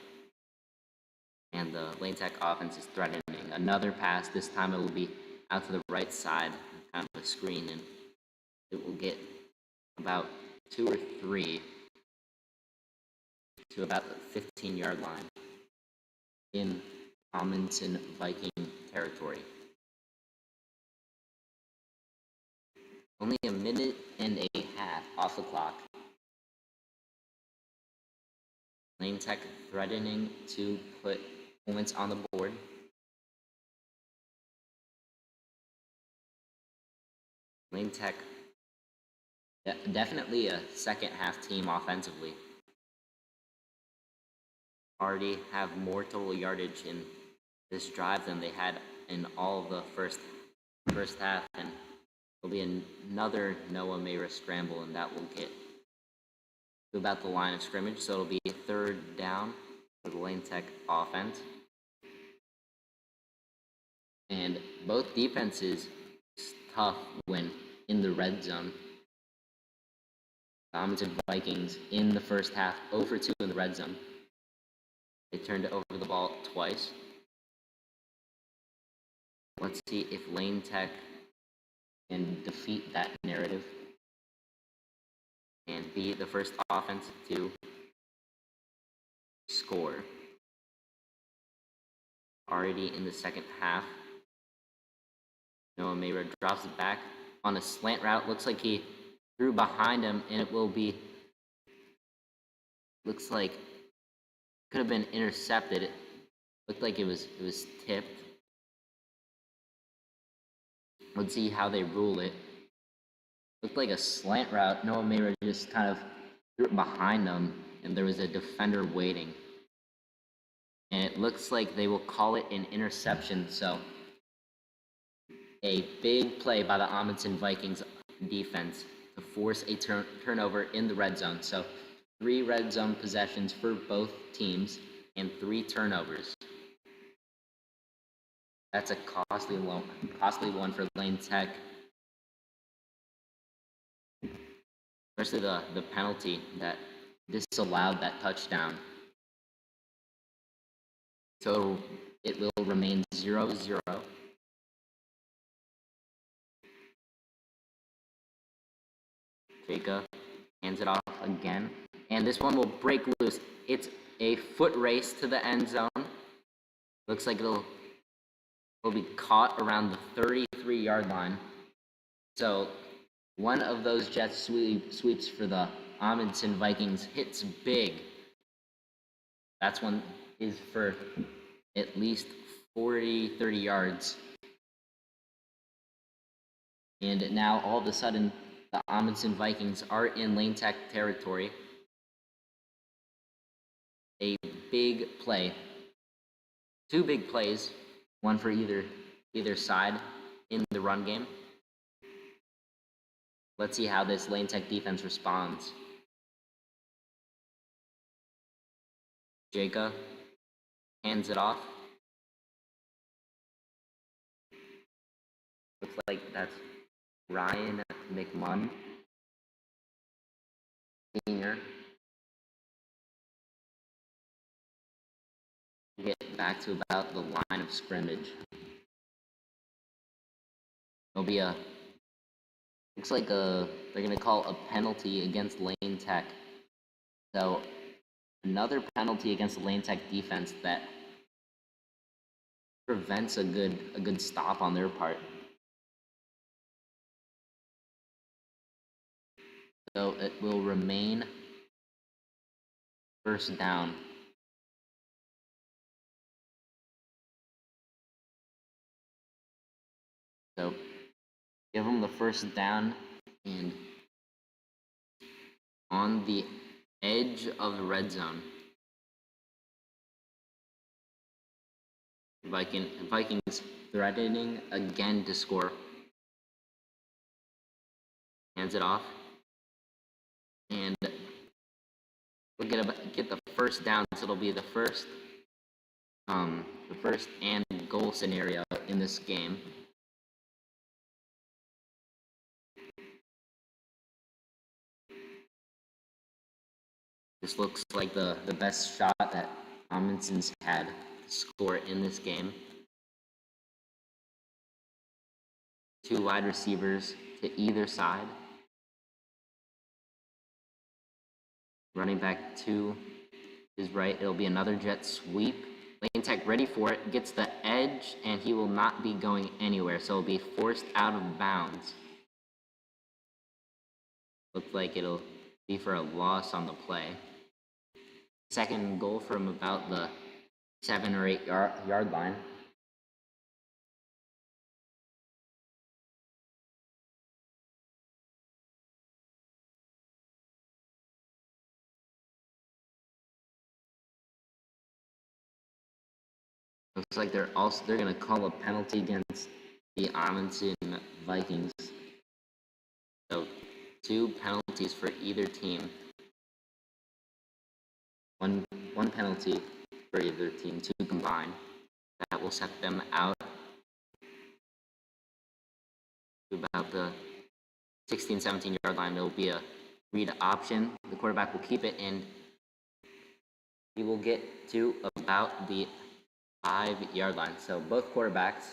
And the Lane Tech offense is threatening. Another pass. This time it will be out to the right side, kind of a screen, and it will get about 2 or 3 to about the 15-yard line in Amundsen Viking territory. Only a minute and a half off the clock. Lane Tech threatening to put points on the board. Lane Tech, definitely a second half team offensively. Already have more total yardage in this drive than they had in all of the first half, and there'll be another Noah Mayra scramble, and that will get to about the line of scrimmage, so it'll be a 3rd down for the Lane Tech offense. And both defenses tough when in the red zone. The Amundsen Vikings in the first half 0 for 2 in the red zone. They turned over the ball twice. Let's see if Lane Tech can defeat that narrative and be the first offense to score. Already in the second half, Noah Mayra drops it back on a slant route. Looks like he threw behind him, and it will be, looks like could have been intercepted. It looked like it was tipped. Let's see how they rule it. Looked like a slant route. Noah Mayra just kind of threw it behind them, and there was a defender waiting. And it looks like they will call it an interception, so a big play by the Amundsen Vikings defense to force a turnover in the red zone. So 3 red zone possessions for both teams and 3 turnovers. That's a costly one for Lane Tech. Especially the penalty that disallowed that touchdown. So it will remain 0-0. Jacob hands it off again. And this one will break loose. It's a foot race to the end zone. Looks like it'll be caught around the 33-yard line. So one of those jet sweeps for the Amundsen Vikings hits big. That's one is for at least 30 yards. And now all of a sudden, the Amundsen Vikings are in Lane Tech territory. A big play. 2 big plays, one for either side in the run game. Let's see how this Lane Tech defense responds. Jacob hands it off. Looks like that's Ryan McMunn, Sr. Get back to about the line of scrimmage. It'll be looks like they're gonna call a penalty against Lane Tech. So another penalty against the Lane Tech defense that prevents a good stop on their part. So it will remain first down. So give them the first down and on the edge of the red zone. Vikings threatening again to score. Hands it off. And we'll get the first down, so it'll be the first and goal scenario in this game. This looks like the best shot that Amundsen's had to score in this game. 2 wide receivers to either side. Running back 2 is right. It'll be another jet sweep. Lane Tech ready for it. Gets the edge, and he will not be going anywhere. So it'll be forced out of bounds. Looks like it'll be for a loss on the play. Second goal from about the 7 or 8 yard line. Looks like they're going to call a penalty against the Amundsen Vikings. So 2 penalties for either team. One penalty for either team, 2 combined. That will set them out to about the 16, 17 yard line. It'll be a read option. The quarterback will keep it, and he will get to about the 5 yard line. So both quarterbacks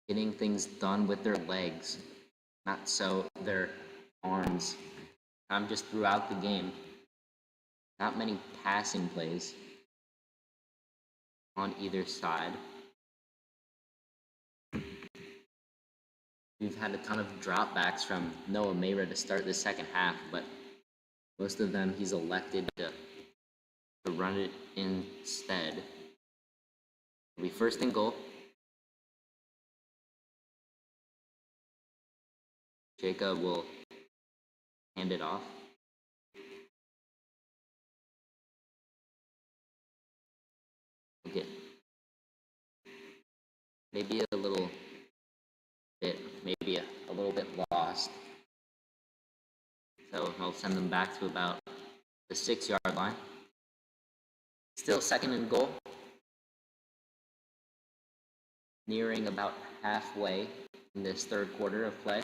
getting things done with their legs, not so their arms. Just throughout the game, not many passing plays on either side. We've had a ton of dropbacks from Noah Mayra to start the second half, but most of them he's elected to run it instead. It'll be first and goal. Jacob will hand it off. We'll get maybe a little bit lost. That'll send them back to about the 6-yard line. Still 2nd and goal. Nearing about halfway in this 3rd quarter of play.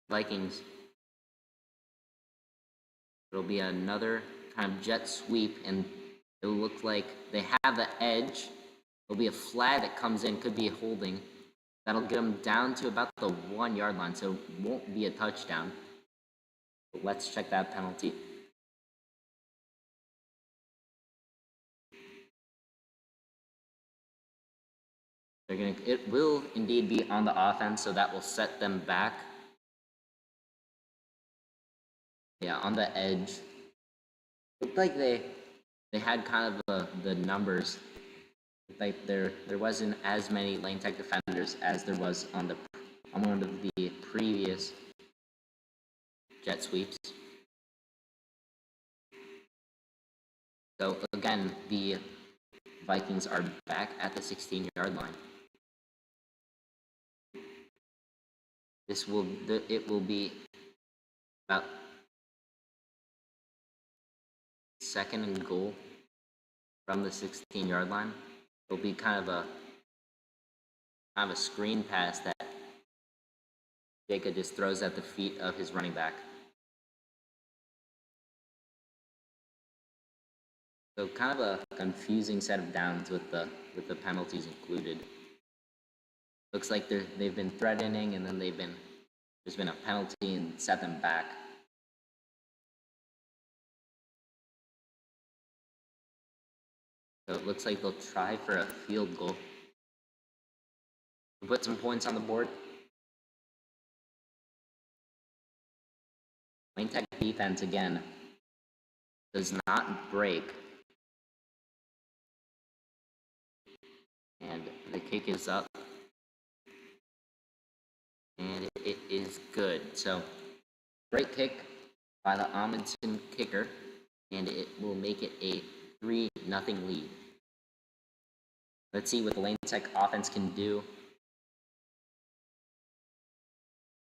Vikings. It'll be another kind of jet sweep, and it'll look like they have the edge. There'll be a flag that comes in, could be a holding. That'll get them down to about the 1-yard line, so it won't be a touchdown. But let's check that penalty. It will indeed be on the offense, so that will set them back. Yeah, on the edge. Looked like they had kind of the numbers. Like there wasn't as many lane tech defenders as there was on one of the previous jet sweeps. So again, the Vikings are back at the 16-yard line. It will be about 2nd and goal from the 16-yard line. It'll be kind of a screen pass that Jacob just throws at the feet of his running back. So kind of a confusing set of downs with the penalties included. Looks like they've been threatening, and then there's been a penalty and set them back. So it looks like they'll try for a field goal. We'll put some points on the board. Lane Tech defense again does not break. And the kick is up. And it is good. So, great kick by the Amundsen kicker, and it will make it a 3-0 lead. Let's see what the Lane Tech offense can do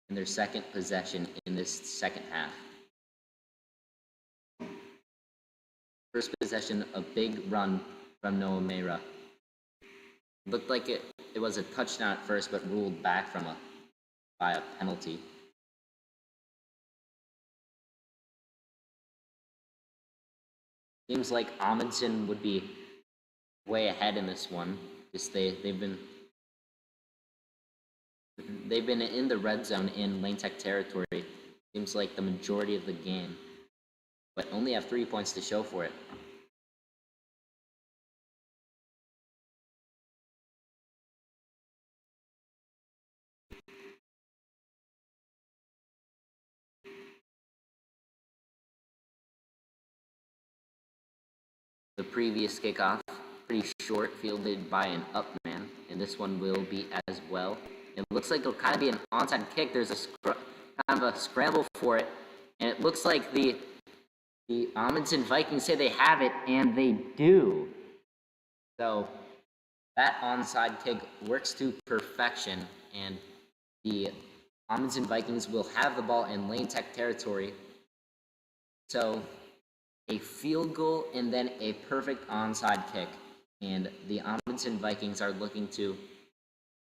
in their 2nd possession in this 2nd half. First possession, a big run from Noah Meira. Looked like it was a touchdown at first, but ruled back by a penalty. Seems like Amundsen would be way ahead in this one. Just they've been in the red zone in Lane Tech territory. Seems like the majority of the game, but only have 3 points to show for it. The previous kickoff, pretty short, fielded by an up man, and this one will be as well. It looks like it'll kind of be an onside kick. There's kind of a scramble for it, and it looks like the Amundsen Vikings say they have it, and they do. So that onside kick works to perfection, and the Amundsen Vikings will have the ball in Lane Tech territory. So a field goal and then a perfect onside kick, and the Amundsen Vikings are looking to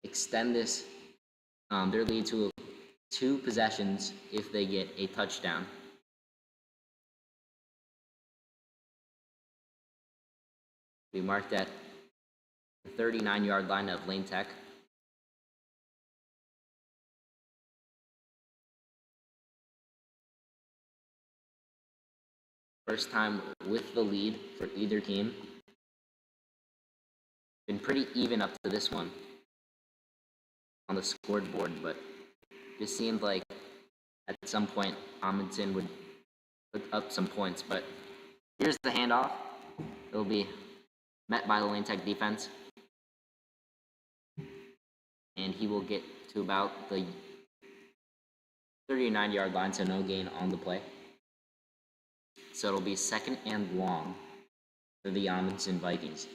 extend their lead to 2 possessions if they get a touchdown. We marked at the 39-yard line of Lane Tech. First time with the lead for either team. Been pretty even up to this one on the scoreboard, but just seemed like at some point Amundsen would put up some points. But here's the handoff. It'll be met by the Lane Tech defense, and he will get to about the 39-yard line, so no gain on the play. So it'll be 2nd and long for the Amundsen Vikings.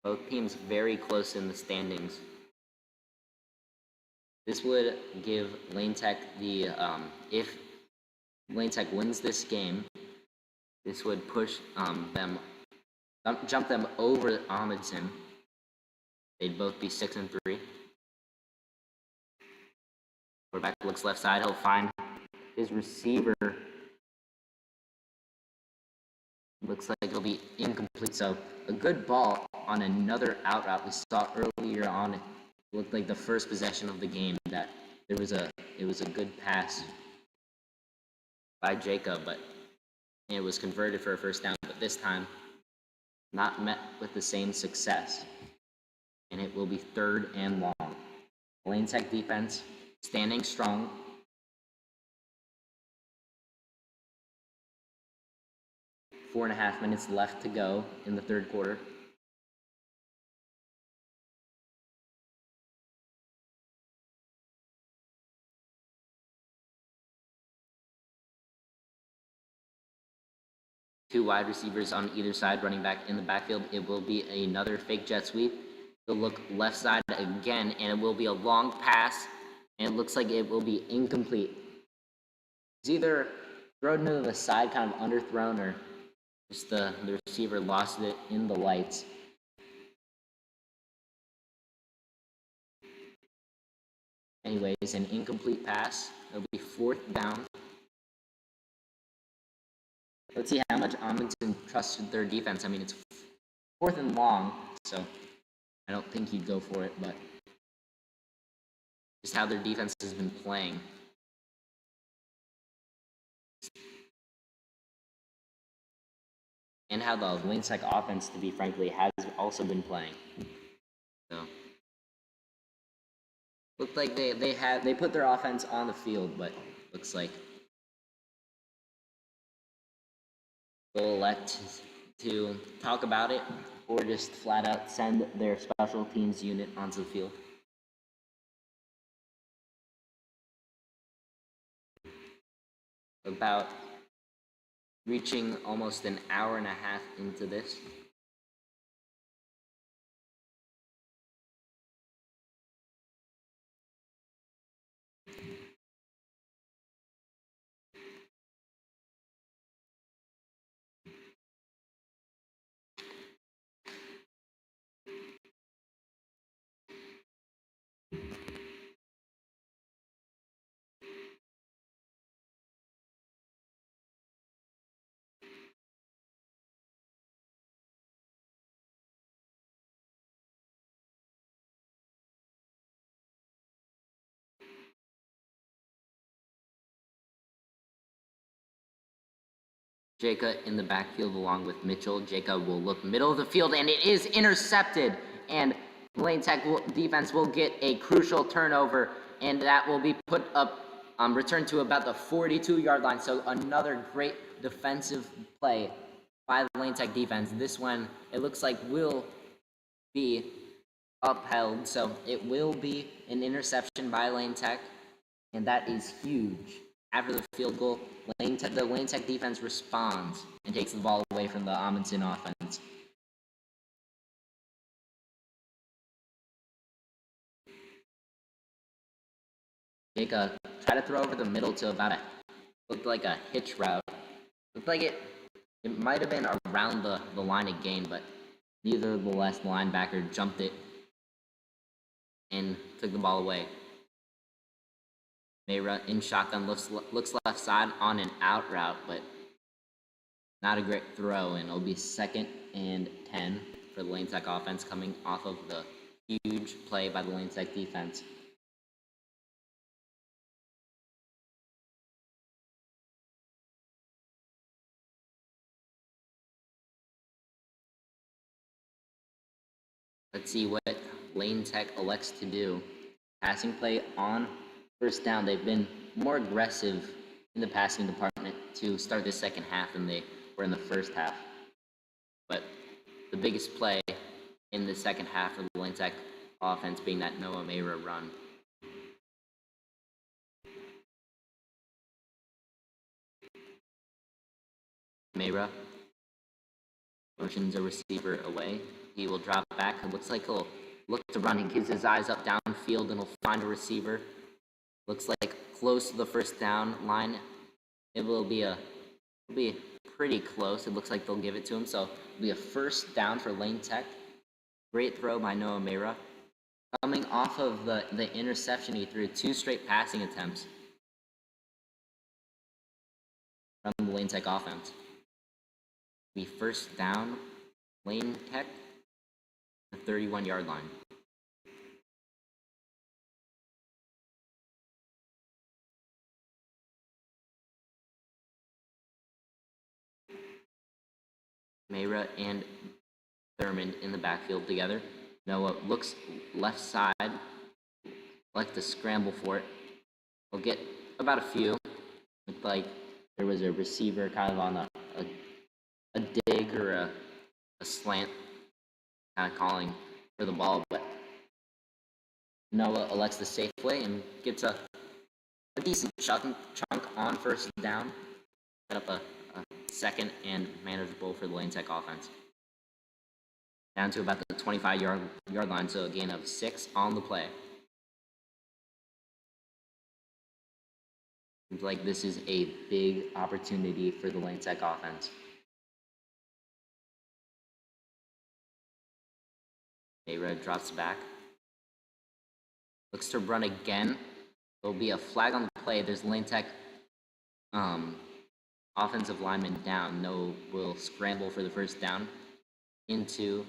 Both teams very close in the standings. This would give Lane Tech the, if Lane Tech wins this game, this would push jump them over Amundsen. They'd both be 6-3. Quarterback looks left side. He'll find his receiver. Looks like it'll be incomplete. So a good ball on another out route. We saw earlier on. It looked like the first possession of the game that it was a good pass by Jacob, but it was converted for a first down. But this time, not met with the same success, and it will be 3rd and long. Lane Tech defense standing strong. Four and a half minutes left to go in the 3rd quarter. Two wide receivers on either side, running back in the backfield. It will be another fake jet sweep. It'll look left side again, and it will be a long pass, and it looks like it will be incomplete. It's either thrown to the side, kind of underthrown, or just the receiver lost it in the lights. Anyways, an incomplete pass. It'll be 4th down. Let's see how much Amundsen trusted their defense. I mean, it's 4th and long, so I don't think he'd go for it, but just how their defense has been playing. And how the Lane Tech offense, to be frankly, has also been playing. So looked like they put their offense on the field, but looks like they'll elect to talk about it or just flat out send their special teams unit onto the field. About reaching almost an hour and a half into this. Jacob in the backfield along with Mitchell. Jacob will look middle of the field, and it is intercepted. And Lane Tech defense will get a crucial turnover, and that will be put up, returned to about the 42-yard line. So another great defensive play by the Lane Tech defense. This one, it looks like, will be upheld. So it will be an interception by Lane Tech, and that is huge. After the field goal, the Lane Tech defense responds and takes the ball away from the Amundsen offense. Jacob tried to throw over the middle to about looked like a hitch route. Looked like it might have been around the line of gain, but nevertheless, the linebacker jumped it and took the ball away. Mayra in shotgun looks left side on an out route, but not a great throw, and it'll be 2nd and 10 for the Lane Tech offense coming off of the huge play by the Lane Tech defense. Let's see what Lane Tech elects to do. Passing play on 1st down. They've been more aggressive in the passing department to start the 2nd half than they were in the 1st half. But the biggest play in the 2nd half of the Lane Tech offense being that Noah Mayra run. Mayra motions a receiver away. He will drop back. It looks like he'll look to run. He keeps his eyes up downfield and he'll find a receiver. Looks like close to the first down line. It will be pretty close. It looks like they'll give it to him. So it'll be a first down for Lane Tech. Great throw by Noah Mera. Coming off of the interception, he threw 2 straight passing attempts from the Lane Tech offense. The first down, Lane Tech, the 31-yard line. Mera and Thurman in the backfield together. Noah looks left side, like to scramble for it. We'll get about a few. Looked like there was a receiver kind of on a dig or a slant, kind of calling for the ball, but Noah elects the safe way and gets a decent chunk on first down. Set up a second and manageable for the Lane Tech offense. Down to about the 25-yard line, so a gain of 6 on the play. Seems like this is a big opportunity for the Lane Tech offense. Mera drops back. Looks to run again. There'll be a flag on the play. There's Lane Tech offensive lineman down. Noah will scramble for the first down into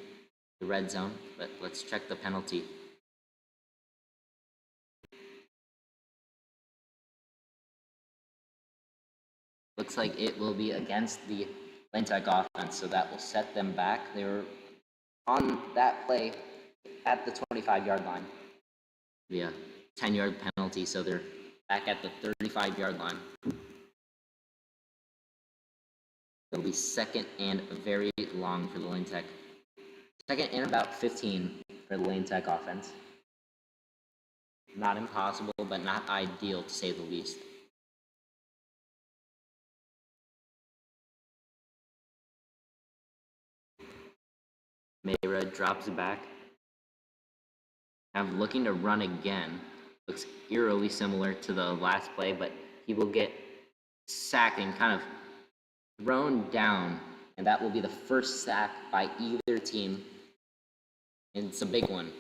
the red zone, but let's check the penalty. Looks like it will be against the Lane Tech offense, so that will set them back. They were on that play at the 25-yard line. Be a 10-yard penalty, so they're back at the 35-yard line. It'll be second and very long for the Lane Tech. Second and about 15 for the Lane Tech offense. Not impossible, but not ideal to say the least. Mera drops it back. I'm looking to run again. Looks eerily similar to the last play, but he will get sacked and kind of thrown down, and that will be the first sack by either team. And it's a big one.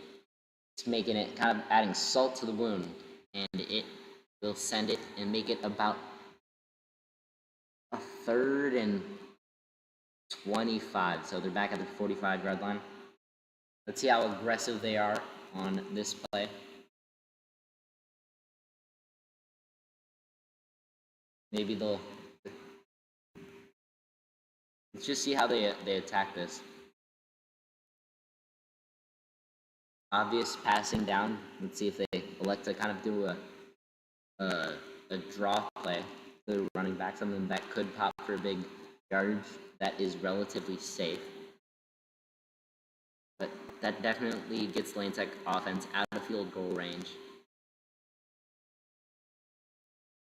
It's making it kind of adding salt to the wound, and it will send it and make it about a 3rd and 25. So they're back at the 45-yard line. Let's see how aggressive they are on this play. Maybe they'll... Let's just see how they attack this. Obvious passing down. Let's see if they elect to kind of do a draw play to the running back, something that could pop for a big yardage that is relatively safe. But that definitely gets Lane Tech offense out of field goal range.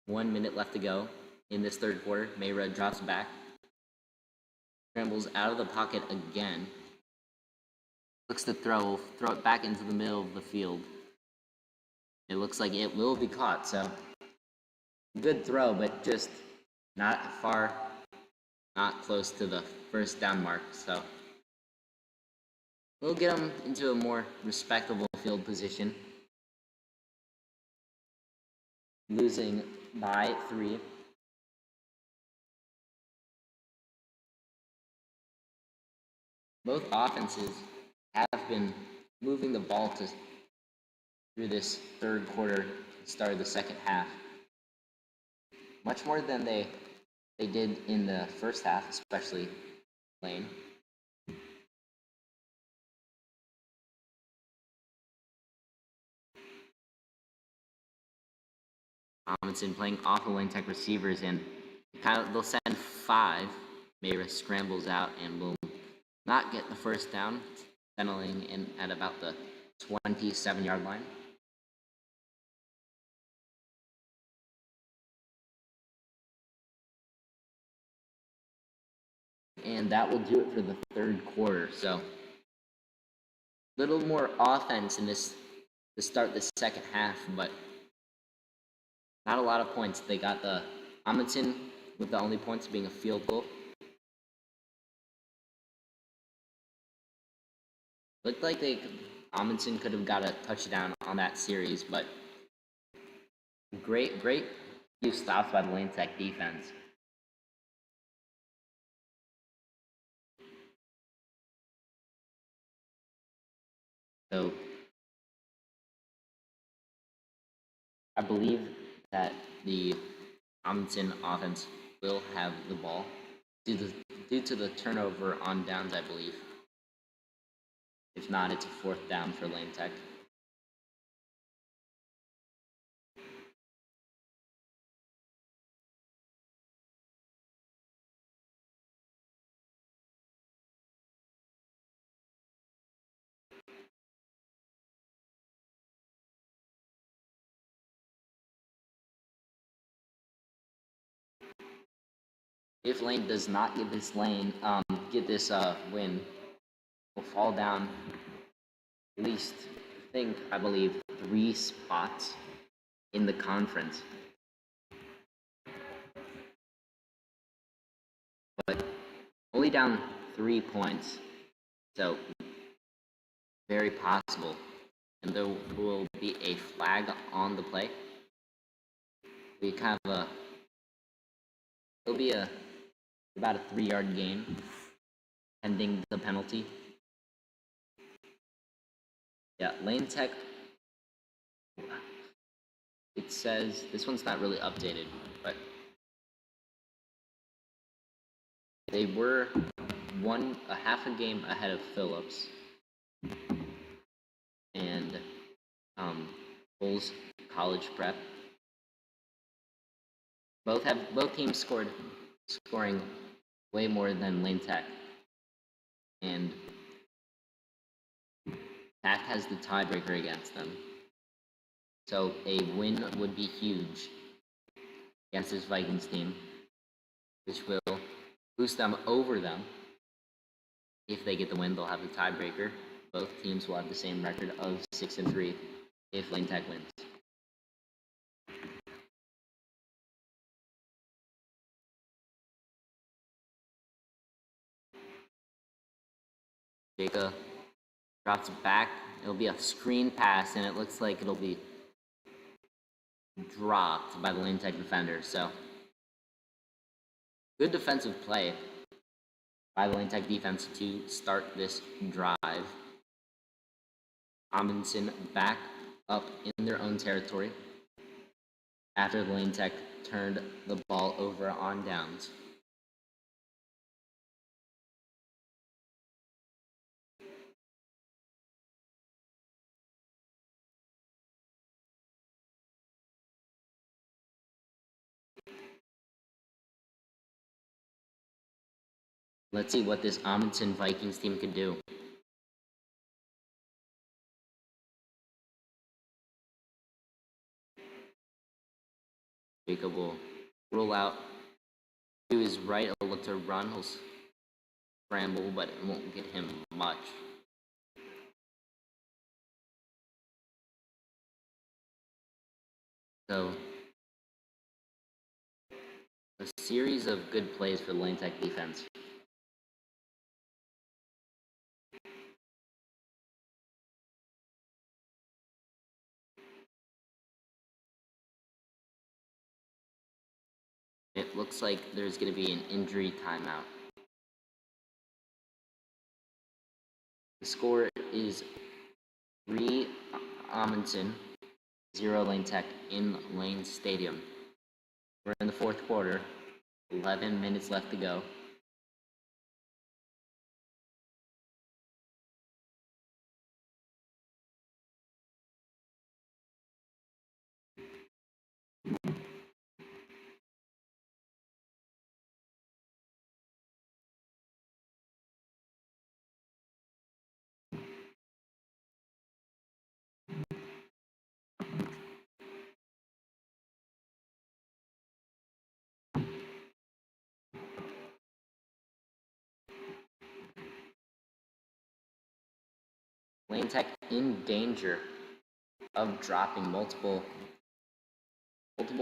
1 minute left to go in this third quarter. Mera drops back. Scrambles out of the pocket again. Looks to throw it back into the middle of the field. It looks like it will be caught, so good throw, but just not far, not close to the first down mark, so we'll get them into a more respectable field position. Losing by 3. Both offenses have been moving the ball through this third quarter, start of the second half. Much more than they did in the first half, especially Lane. Amundsen playing off the Lane Tech receivers, and they'll send 5. Mera scrambles out and will not get the first down, settling in at about the 27-yard line. And that will do it for the third quarter. So little more offense in this to start the second half, but not a lot of points. They got the Amundsen with the only points being a field goal. Looked like Amundsen could have got a touchdown on that series, but great few stops by the Lane Tech defense. So I believe that the Amundsen offense will have the ball due to the turnover on downs, I believe. If not, it's a fourth down for Lane Tech. If Lane does not get this win, will fall down at least, I believe, 3 spots in the conference. But only down 3 points, so very possible. And there will be a flag on the play. We kind of it'll be about a 3-yard gain, pending the penalty. Yeah, Lane Tech. It says this one's not really updated, but they were a half a game ahead of Phillips and Bulls College Prep. Both teams scoring way more than Lane Tech, and Tech has the tiebreaker against them. So a win would be huge against this Vikings team, which will boost them over them. If they get the win, they'll have the tiebreaker. Both teams will have the same record of 6-3 if Lane Tech wins. Jacob drops it back. It'll be a screen pass, and it looks like it'll be dropped by the Lane Tech defender. So, good defensive play by the Lane Tech defense to start this drive. Amundsen back up in their own territory after the Lane Tech turned the ball over on downs. Let's see what this Amundsen Vikings team can do. Jacob will roll out to his right. He'll look to run. He'll scramble, but it won't get him much. So, a series of good plays for the Lane Tech defense. It looks like there's going to be an injury timeout. The score is 3 Amundsen, 0 Lane Tech in Lane Stadium. We're in the fourth quarter, 11 minutes left to go. Lane Tech in danger of dropping multiple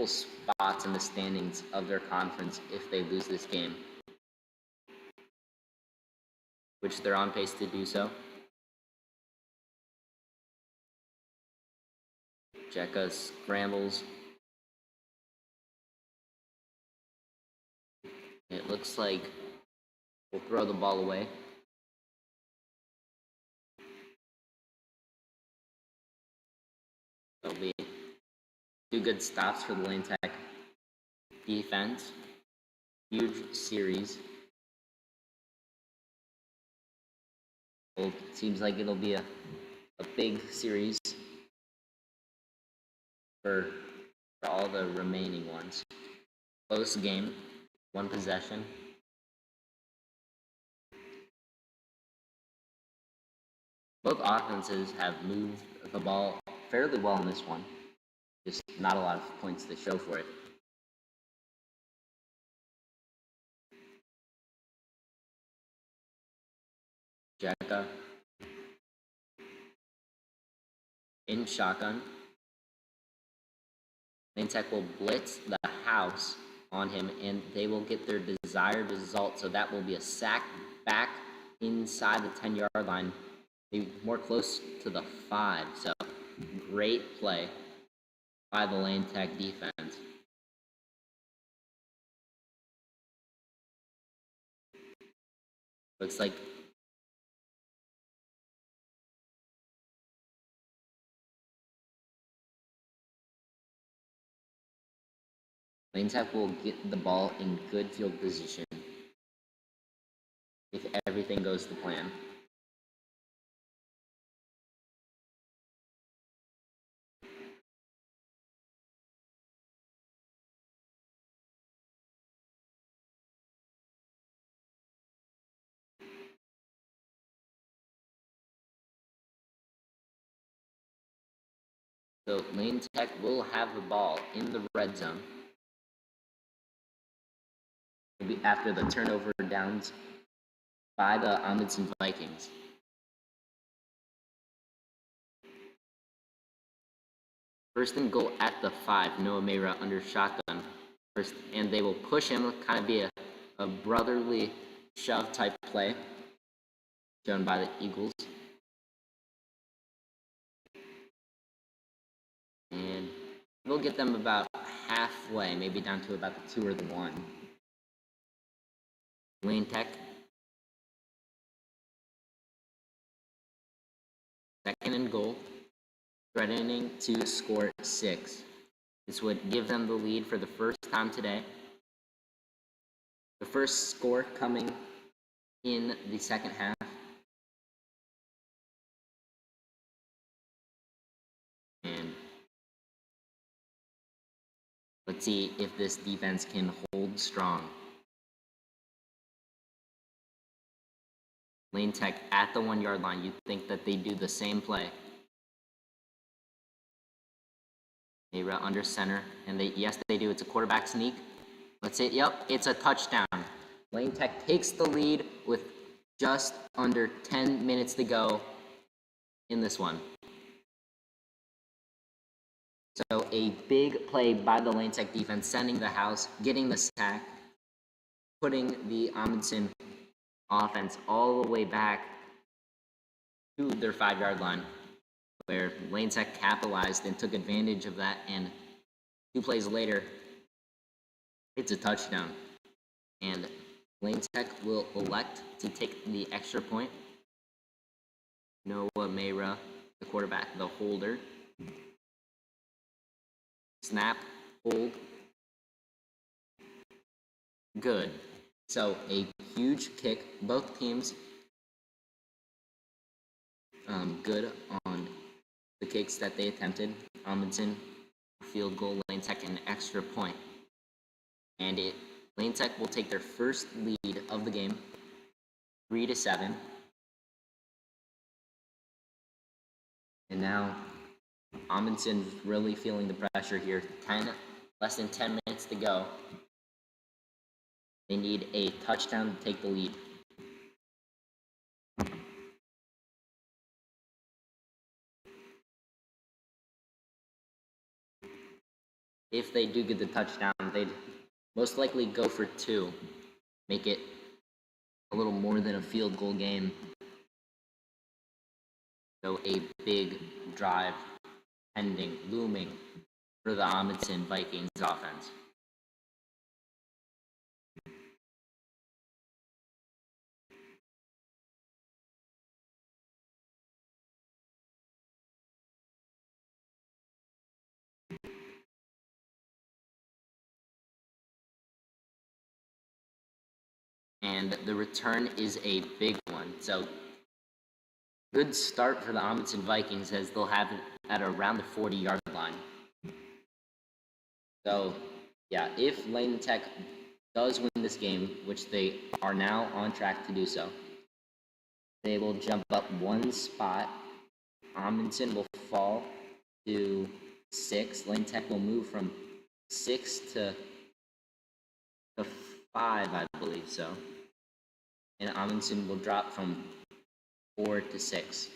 spots in the standings of their conference if they lose this game, which they're on pace to do so. Jekka scrambles. It looks like we'll throw the ball away. There'll be 2 good stops for the Lane Tech defense. Huge series. Well, seems like it'll be a big series for all the remaining ones. Close game, 1 possession. Both offenses have moved the ball fairly well in this one. Just not a lot of points to show for it. Jekka in shotgun. Lane Tech will blitz the house on him, and they will get their desired result. So that will be a sack back inside the 10-yard line, maybe more close to the 5. So great play by the Lane Tech defense. Looks like Lane Tech will get the ball in good field position if everything goes to plan. So Lane Tech will have the ball in the red zone. It'll be after the turnover downs by the Amundsen Vikings. First and goal at the 5. Noah Mayra under shotgun. First, and they will push him, kind of be a brotherly shove type play shown by the Eagles. And we'll get them about halfway, maybe down to about the 2 or the 1. Lane Tech. Second and goal. Threatening to score 6. This would give them the lead for the first time today. The first score coming in the second half. And let's see if this defense can hold strong. Lane Tech at the 1-yard line. You'd think that they do the same play. Mayra under center, and yes, they do. It's a quarterback sneak. Let's say, yep, it's a touchdown. Lane Tech takes the lead with just under 10 minutes to go in this one. So a big play by the Lane Tech defense, sending the house, getting the sack, putting the Amundsen offense all the way back to their 5-yard line, where Lane Tech capitalized and took advantage of that, and 2 plays later, it's a touchdown. And Lane Tech will elect to take the extra point. Noah Mayra, the quarterback, the holder. Snap, hold. Good. So a huge kick. Both teams good on the kicks that they attempted. Amundsen, field goal, Lane Tech an extra point. And Lane Tech will take their first lead of the game, 3-7. And now Amundsen's really feeling the pressure here. Less than 10 minutes to go. They need a touchdown to take the lead. if they do get the touchdown, they'd most likely go for 2, make it a little more than a field goal game. So a big drive pending, looming for the Amundsen Vikings offense. And the return is a big one. So good start for the Amundsen Vikings, as they'll have it at around the 40-yard line. So yeah, if Lane Tech does win this game, which they are now on track to do so, they will jump up 1 spot. Amundsen will fall to 6. Lane Tech will move from 6 to 5, I believe so. And Amundsen will drop from 4 to 6.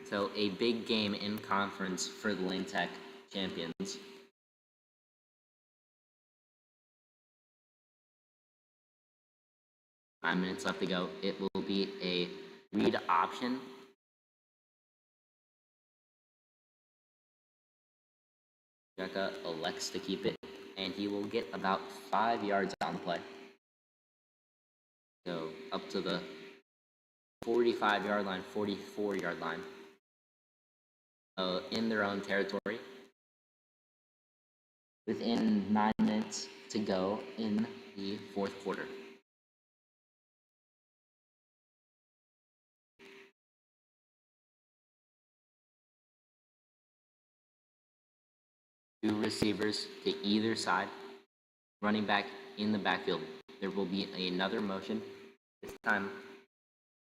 So a big game in conference for the Lane Tech champions. Five minutes left to go. It will be a read option. Jekka elects to keep it, and he will get about 5 yards on the play. So up to the 45-yard line, 44-yard line, in their own territory. Within 9 minutes to go in the fourth quarter. Two receivers to either side, running back in the backfield. There will be another motion. This time,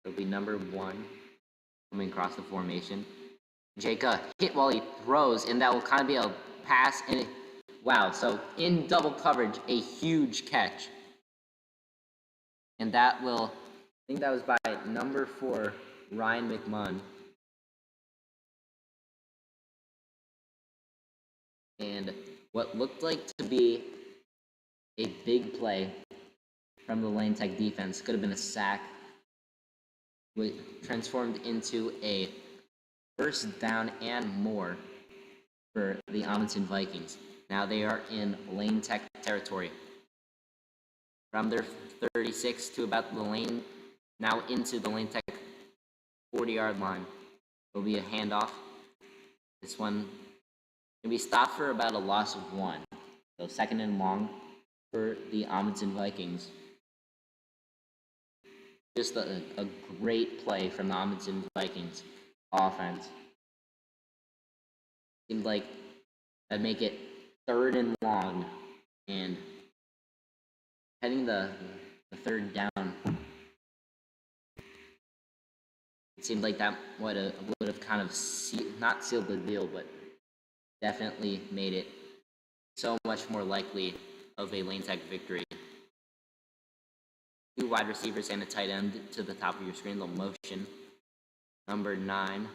it'll be number 1 coming across the formation. Jekka hit while he throws, and that will kind of be a pass. And wow, so in double coverage, a huge catch. And that will, I think that was by number 4, Ryan McMahon. And what looked like to be a big play from the Lane Tech defense, could have been a sack, transformed into a first down and more for the Amundsen Vikings. Now they are in Lane Tech territory. From their 36 to about the lane, now into the Lane Tech 40-yard line. Will be a handoff. This one can be stopped for about a loss of 1. So 2nd and long for the Amundsen Vikings. Just a great play from the Amundsen Vikings offense. Seemed like that'd make it 3rd and long, and heading the 3rd down. It seemed like that would have kind of not sealed the deal, but definitely made it so much more likely of a Lane Tech victory. 2 wide receivers and a tight end to the top of your screen. They'll motion. Number 9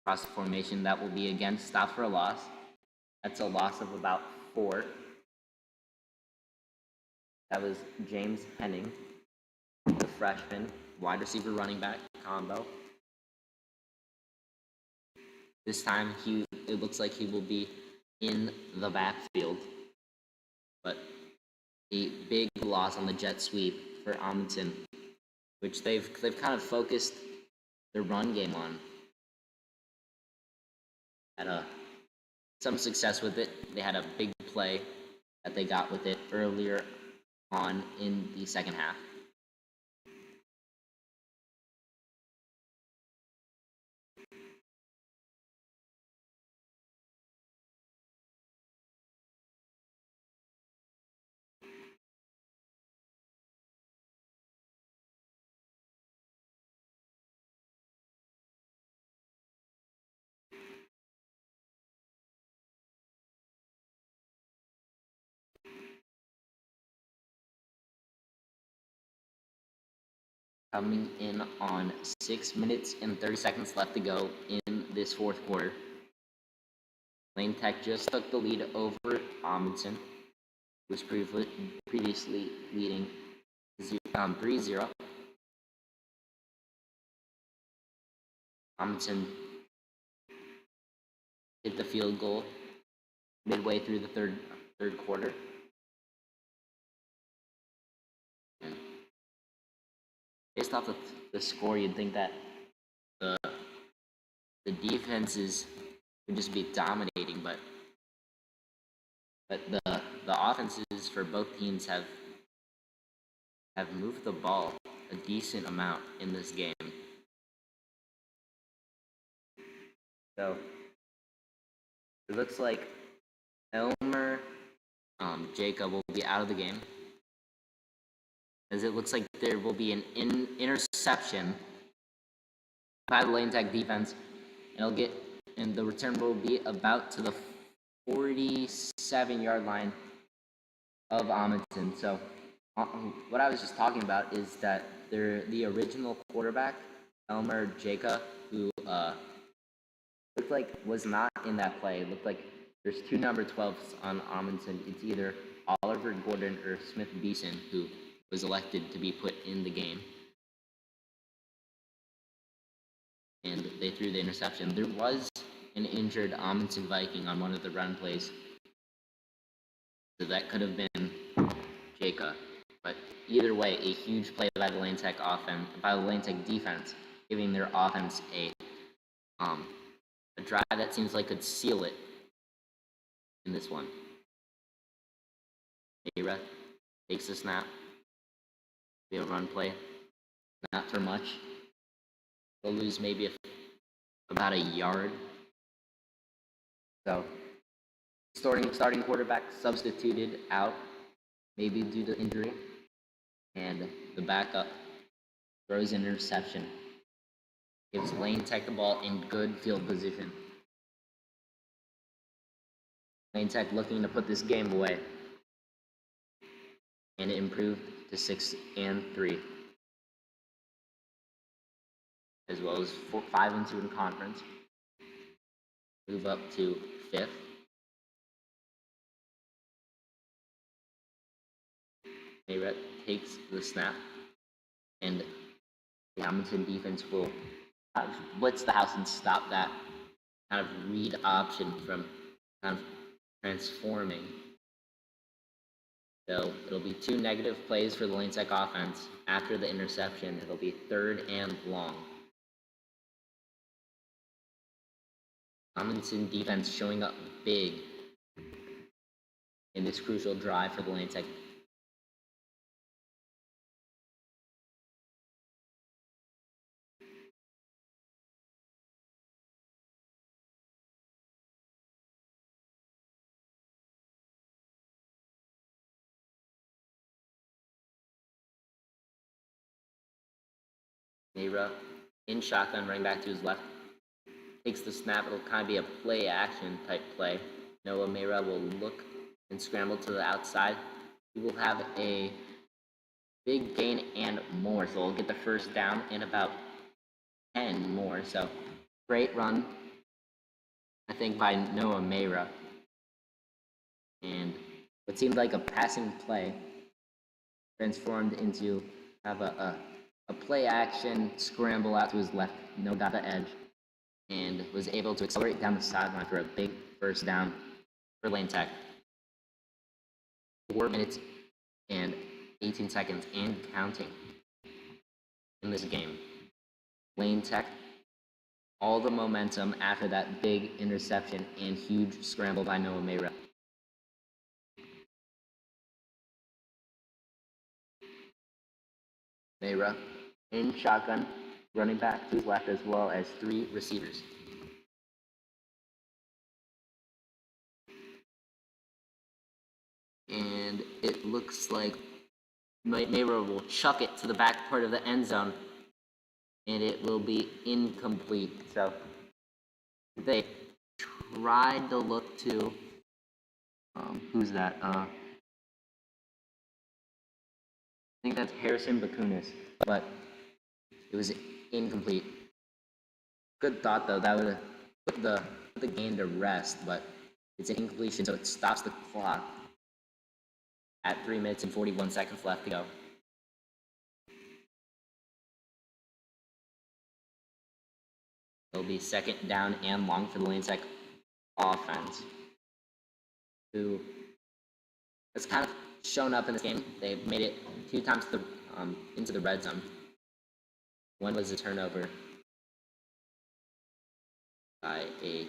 across the formation. That will be again stop for a loss. That's a loss of about 4. That was James Henning, the freshman, wide receiver running back combo. This time it looks like he will be in the backfield, but a big loss on the jet sweep for Amundsen, which they've kind of focused their run game on. Had some success with it. They had a big play that they got with it earlier on in the second half. Coming in on 6 minutes and 30 seconds left to go in this fourth quarter. Lane Tech just took the lead over Amundsen, who was previously leading 3-0. Amundsen hit the field goal midway through the third quarter. And based off of the score, you'd think that the defenses would just be dominating, but the offenses for both teams have moved the ball a decent amount in this game. So it looks like Elmer Jacob will be out of the game, as it looks like there will be an interception by the Lane Tech defense, and the return will be about to the 47-yard line of Amundsen. So what I was just talking about is that the original quarterback, Elmer Jacob, who looked like was not in that play. It looked like there's two number 12s on Amundsen. It's either Oliver Gordon or Smith Beeson, who was elected to be put in the game. And they threw the interception. There was an injured Amundsen Viking on one of the run plays, so that could have been Jacob. But either way, a huge play by the Lane Tech defense, giving their offense a drive that seems like could seal it in this one. Mayra takes the snap. Be a run play, not for much. They'll lose maybe about a yard. So starting quarterback substituted out, maybe due to injury, and the backup throws an interception. Gives Lane Tech the ball in good field position. Lane Tech looking to put this game away, and it improved to 6-3, as well as 5-2 in conference. Move up to 5th. Mayret takes the snap, and the Amundsen defense will blitz the house and stop that kind of read option from kind of transforming. So it'll be 2 negative plays for the Lane Tech offense. After the interception, it'll be 3rd and long. Amundsen defense showing up big in this crucial drive for the Lane Tech. Mayra in shotgun, running back to his left. Takes the snap. It'll kind of be a play action type play. Noah Mayra will look and scramble to the outside. He will have a big gain and more. So we'll get the first down and about 10 more. So great run, I think, by Noah Mayra. And what seemed like a passing play transformed into have a play action scramble out to his left, got the edge, and was able to accelerate down the sideline for a big first down for Lane Tech. 4 minutes and 18 seconds and counting in this game. Lane Tech, all the momentum after that big interception and huge scramble by Noah Mayra. Mayra in shotgun, running back to his left, as well as 3 receivers. And it looks like Mayra will chuck it to the back part of the end zone, and it will be incomplete. So they tried to look to who's that? I think that's Harrison Bakunis, but it was incomplete. Good thought though. That would have put the game to rest, but It's an incompletion, so it stops the clock at 3 minutes and 41 seconds left to go. It'll be second down and long for the Lane Tech offense, who has kind of shown up in this game. They've made it 2 times into the red zone. One was a turnover by a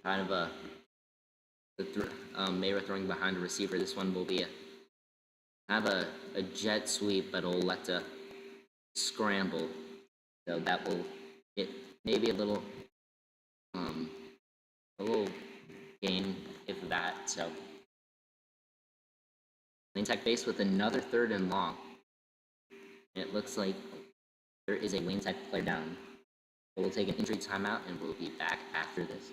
kind of a Mayra throwing behind a receiver. This one will be kind of a jet sweep, but it'll let a scramble. So that will get maybe a little gain, if that. So Lane Tech faced with another 3rd and long. And it looks like there is a Lane Tech player down. So we'll take an injury timeout and we'll be back after this.